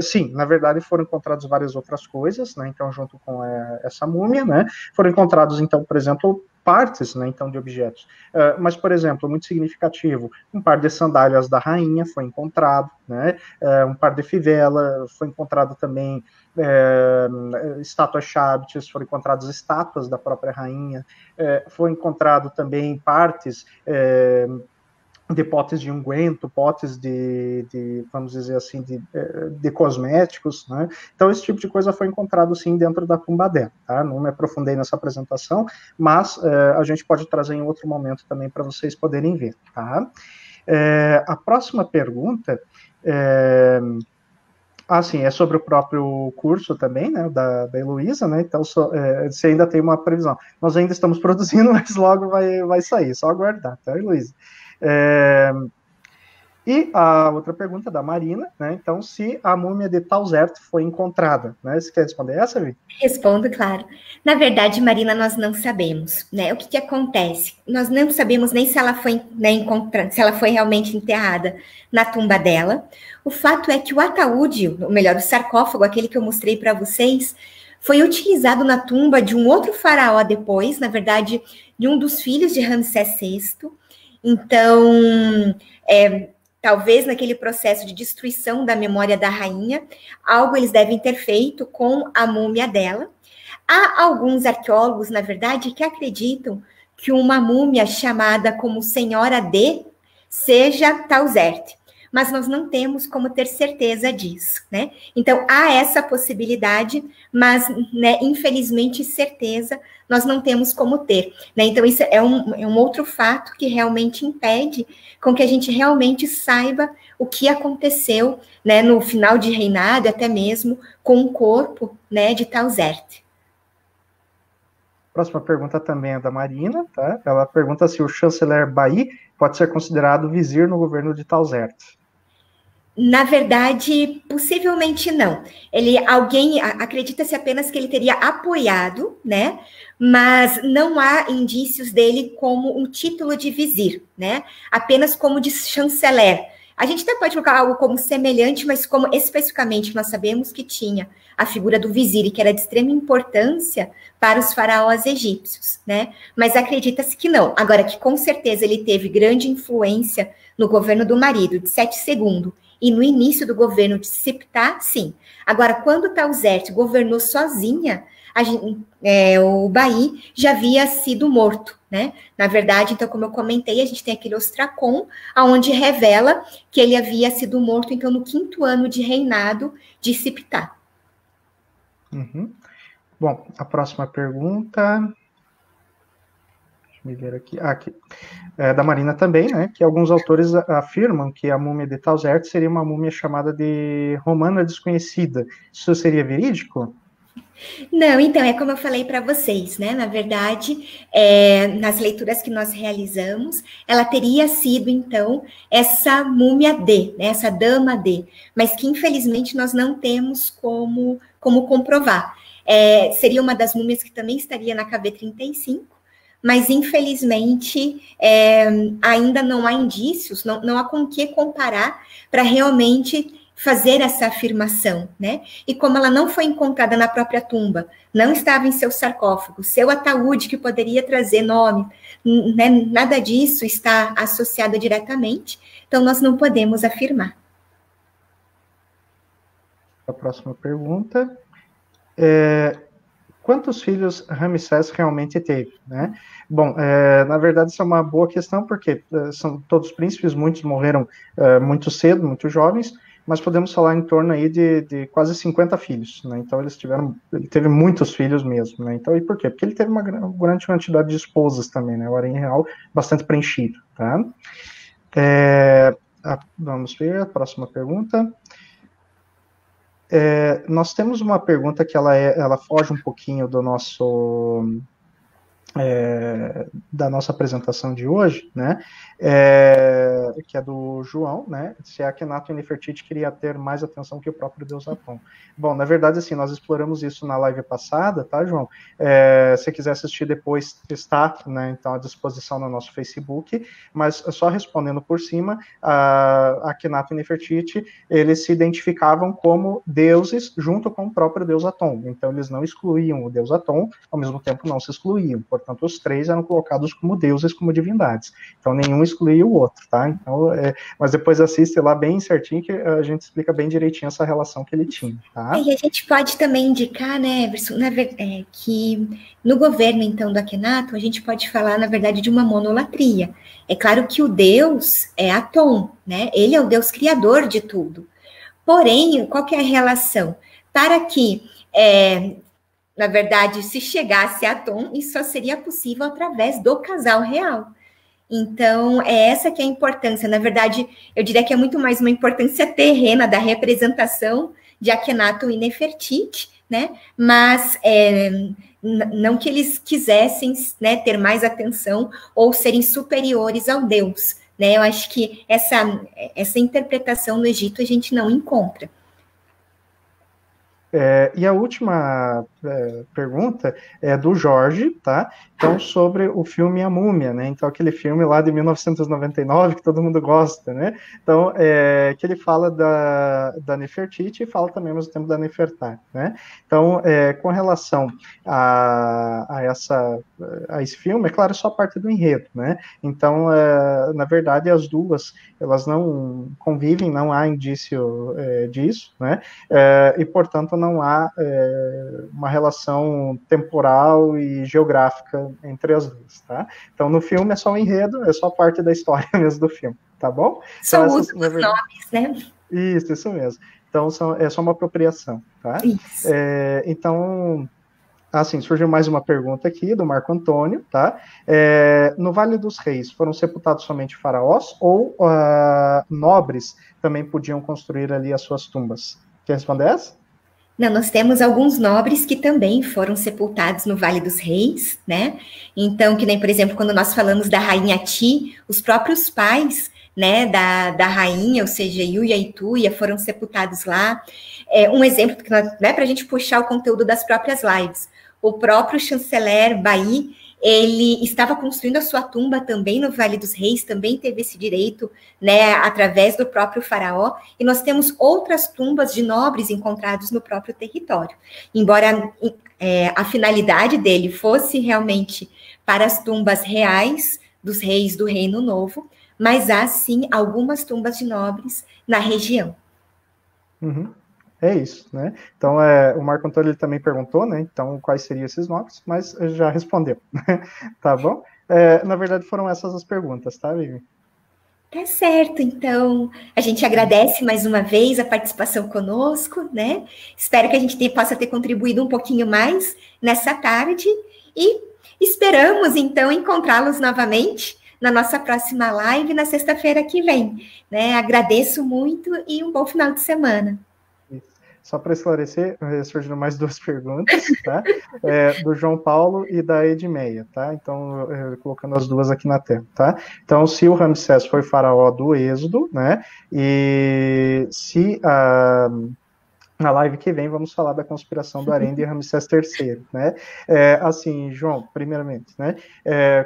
Sim, na verdade foram encontradas várias outras coisas, né? Então, junto com essa múmia, né, foram encontrados, então, por exemplo, partes, né, então, de objetos. Mas, por exemplo, muito significativo, um par de sandálias da rainha foi encontrado, né, um par de fivela, foi encontrado também estátuas chábites, foram encontradas estátuas da própria rainha, foi encontrado também partes de potes de unguento, potes de vamos dizer assim, de cosméticos, né? Então, esse tipo de coisa foi encontrado, sim, dentro da tumba dela, tá? Não me aprofundei nessa apresentação, mas a gente pode trazer em outro momento também para vocês poderem ver, tá? A próxima pergunta sim, é sobre o próprio curso também, né, da Heloísa, né, então você ainda tem uma previsão. Nós ainda estamos produzindo, mas logo vai sair, só aguardar, tá, Heloísa? E a outra pergunta da Marina, né, então, se a múmia de Tauzert foi encontrada, né, você quer responder essa, Vi? Respondo, claro. Na verdade, Marina, nós não sabemos, né, o que acontece? Nós não sabemos nem se ela foi, né, se ela foi realmente enterrada na tumba dela. O fato é que o ataúde, ou melhor, o sarcófago, aquele que eu mostrei para vocês, foi utilizado na tumba de um outro faraó depois, na verdade, de um dos filhos de Ramsés VI. Então, talvez naquele processo de destruição da memória da rainha, algo eles devem ter feito com a múmia dela. Há alguns arqueólogos, na verdade, que acreditam que uma múmia chamada como Senhora D seja Tauzerte, mas nós não temos como ter certeza disso, né? Então, há essa possibilidade, mas, né, infelizmente, certeza nós não temos como ter, né? Então, isso é um outro fato que realmente impede com que a gente realmente saiba o que aconteceu, né, no final de reinado, até mesmo com o corpo, né, de Tauzerte. Próxima pergunta também é da Marina, tá? Ela pergunta se o chanceler Bailly pode ser considerado vizir no governo de Tauzerte. Na verdade, possivelmente não. Alguém acredita-se apenas que ele teria apoiado, né? Mas não há indícios dele como um título de vizir, né? Apenas como de chanceler. A gente até pode colocar algo como semelhante, mas como especificamente nós sabemos que tinha a figura do vizir, e que era de extrema importância para os faraós egípcios, né? Mas acredita-se que não. Agora, que com certeza ele teve grande influência no governo do marido, de Sete II, e no início do governo de Siptah, sim. Agora, quando Tauzerte governou sozinha, o Bailly já havia sido morto, né? Na verdade, então, como eu comentei, a gente tem aquele ostracon, onde revela que ele havia sido morto, então, no 5º ano de reinado de Siptah. Uhum. Bom, a próxima pergunta... Deixa eu ver aqui. Aqui. É da Marina também, né? Que alguns autores afirmam que a múmia de Tauzerte seria uma múmia chamada de romana desconhecida. Isso seria verídico? Não, então, é como eu falei para vocês, né? Na verdade, nas leituras que nós realizamos, ela teria sido, então, essa múmia D, né? Essa dama D, mas que, infelizmente, nós não temos como comprovar. Seria uma das múmias que também estaria na KV-35, mas, infelizmente, ainda não há indícios, não há com que comparar para realmente fazer essa afirmação, né? E como ela não foi encontrada na própria tumba, não estava em seu sarcófago, seu ataúde que poderia trazer nome, né? Nada disso está associado diretamente, então nós não podemos afirmar. A próxima pergunta. Quantos filhos Ramsés realmente teve, né? Bom, na verdade isso é uma boa questão, porque são todos príncipes, muitos morreram muito cedo, muito jovens, mas podemos falar em torno aí de quase 50 filhos, né? Então ele teve muitos filhos mesmo, né? Então, e por quê? Porque ele teve uma grande quantidade de esposas também, né? O harém real bastante preenchido, tá? Vamos ver a próxima pergunta. Nós temos uma pergunta que ela foge um pouquinho do nosso... da nossa apresentação de hoje, né, que é do João, né, se Akhenaton e Nefertiti queria ter mais atenção que o próprio deus Atom. Bom, na verdade, assim, nós exploramos isso na live passada, tá, João? Se quiser assistir depois, está, né, então, à disposição no nosso Facebook, mas só respondendo por cima, Akhenaton e Nefertiti, eles se identificavam como deuses junto com o próprio deus Atom, então eles não excluíam o deus Atom, ao mesmo tempo não se excluíam, portanto, os três eram colocados como deuses, como divindades. Então, nenhum excluía o outro, tá? Então, mas depois assiste lá bem certinho, que a gente explica bem direitinho essa relação que ele tinha, tá? E a gente pode também indicar, né, Everson, que no governo, então, do Akhenaton, a gente pode falar, na verdade, de uma monolatria. É claro que o Deus é Atom, né? Ele é o Deus criador de tudo. Porém, qual que é a relação? Para que... na verdade, se chegasse a Atom, isso só seria possível através do casal real. Então, é essa que é a importância. Na verdade, eu diria que é muito mais uma importância terrena da representação de Akhenaton e Nefertiti, né? Mas não que eles quisessem, né, ter mais atenção ou serem superiores ao Deus, né? Eu acho que essa interpretação no Egito a gente não encontra. E a última pergunta é do Jorge, tá? Então, sobre o filme A Múmia, né? Então, aquele filme lá de 1999 que todo mundo gosta, né? Então, que ele fala da Nefertiti e fala também ao mesmo tempo da Nefertari, né? Então, com relação a esse filme, é claro, é só parte do enredo, né? Então, na verdade, as duas, elas não convivem, não há indício disso, né? E, portanto, não há uma relação temporal e geográfica entre as duas, tá? Então, no filme é só um enredo, é só parte da história mesmo do filme, tá bom? Só Então, o uso dos nomes, né? Isso mesmo. Então, é só uma apropriação, tá? Isso. Então, assim, surgiu mais uma pergunta aqui do Marco Antônio, tá? No Vale dos Reis, foram sepultados somente faraós ou nobres também podiam construir ali as suas tumbas? Quer responder essa? Não, nós temos alguns nobres que também foram sepultados no Vale dos Reis, né? Então, que nem, por exemplo, quando nós falamos da rainha Ti, os próprios pais, né, da rainha, ou seja, Yuya e Tuya, foram sepultados lá. Um exemplo, né, para a gente puxar o conteúdo das próprias lives. O próprio chanceler Bai, ele estava construindo a sua tumba também no Vale dos Reis, também teve esse direito, né, através do próprio faraó, e nós temos outras tumbas de nobres encontrados no próprio território. Embora a finalidade dele fosse realmente para as tumbas reais dos reis do Reino Novo, mas há, sim, algumas tumbas de nobres na região. Uhum. É isso, né? Então, o Marco Antônio ele também perguntou, né? Então, quais seriam esses nomes, mas já respondeu, tá bom? Na verdade, foram essas as perguntas, tá, Vivi? Tá certo, então a gente agradece mais uma vez a participação conosco, né? Espero que a gente possa ter contribuído um pouquinho mais nessa tarde e esperamos então encontrá-los novamente na nossa próxima live na sexta-feira que vem, né? Agradeço muito e um bom final de semana. Só para esclarecer, surgiram mais duas perguntas, tá? Do João Paulo e da Edmeia, tá? Então, colocando as duas aqui na tela, tá? Então, se o Ramsés foi faraó do Êxodo, né? E se na live que vem vamos falar da conspiração do Harém de Ramsés III, né? Assim, João, primeiramente, né?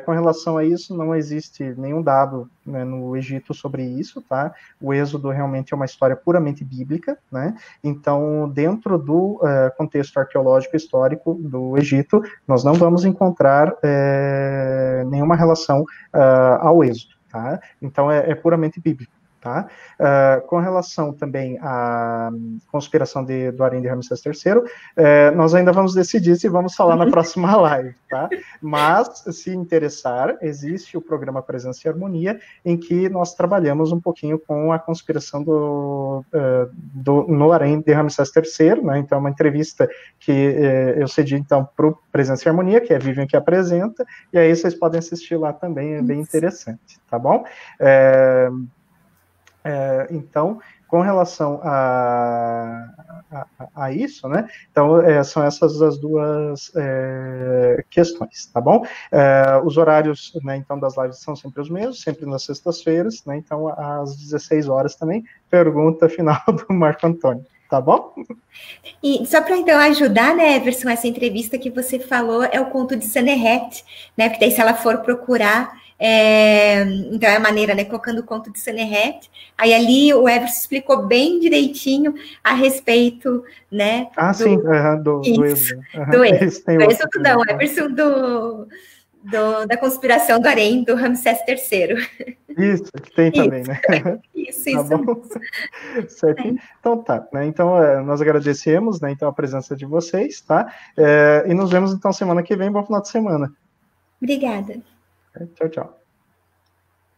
Com relação a isso, não existe nenhum dado, né, no Egito sobre isso, tá? O Êxodo realmente é uma história puramente bíblica, né? Então, dentro do contexto arqueológico histórico do Egito, nós não vamos encontrar nenhuma relação ao Êxodo, tá? Então, é puramente bíblico. Tá? Com relação também à conspiração do Harém de Ramsés III, nós ainda vamos decidir se vamos falar na próxima live, tá? Mas, se interessar, existe o programa Presença e Harmonia, em que nós trabalhamos um pouquinho com a conspiração no Harém de Ramsés III, né? Então, é uma entrevista que eu cedi, então, para o Presença e Harmonia, que é a Vivian que apresenta, e aí vocês podem assistir lá também, é bem interessante, tá bom? Então, com relação a isso, né? Então, são essas as duas questões, tá bom? Os horários, né, então, das lives são sempre os mesmos, sempre nas sextas-feiras, né? Então, às 16 horas também, pergunta final do Marco Antônio. Tá bom? E só para então ajudar, né, Everson, essa entrevista que você falou é o conto de Seneret, né? Porque daí se ela for procurar, então é a maneira, né? Colocando o conto de Seneret, aí ali o Everson explicou bem direitinho a respeito, né? Sim, do Êxodo. Do Êxodo não, Everson da conspiração do Harém do Ramsés III. Isso, que tem também, né? Isso, tá bom? Certinho? Então tá, né? Então nós agradecemos, né, então, a presença de vocês, tá? E nos vemos então semana que vem, bom final de semana. Obrigada. Tchau, tchau.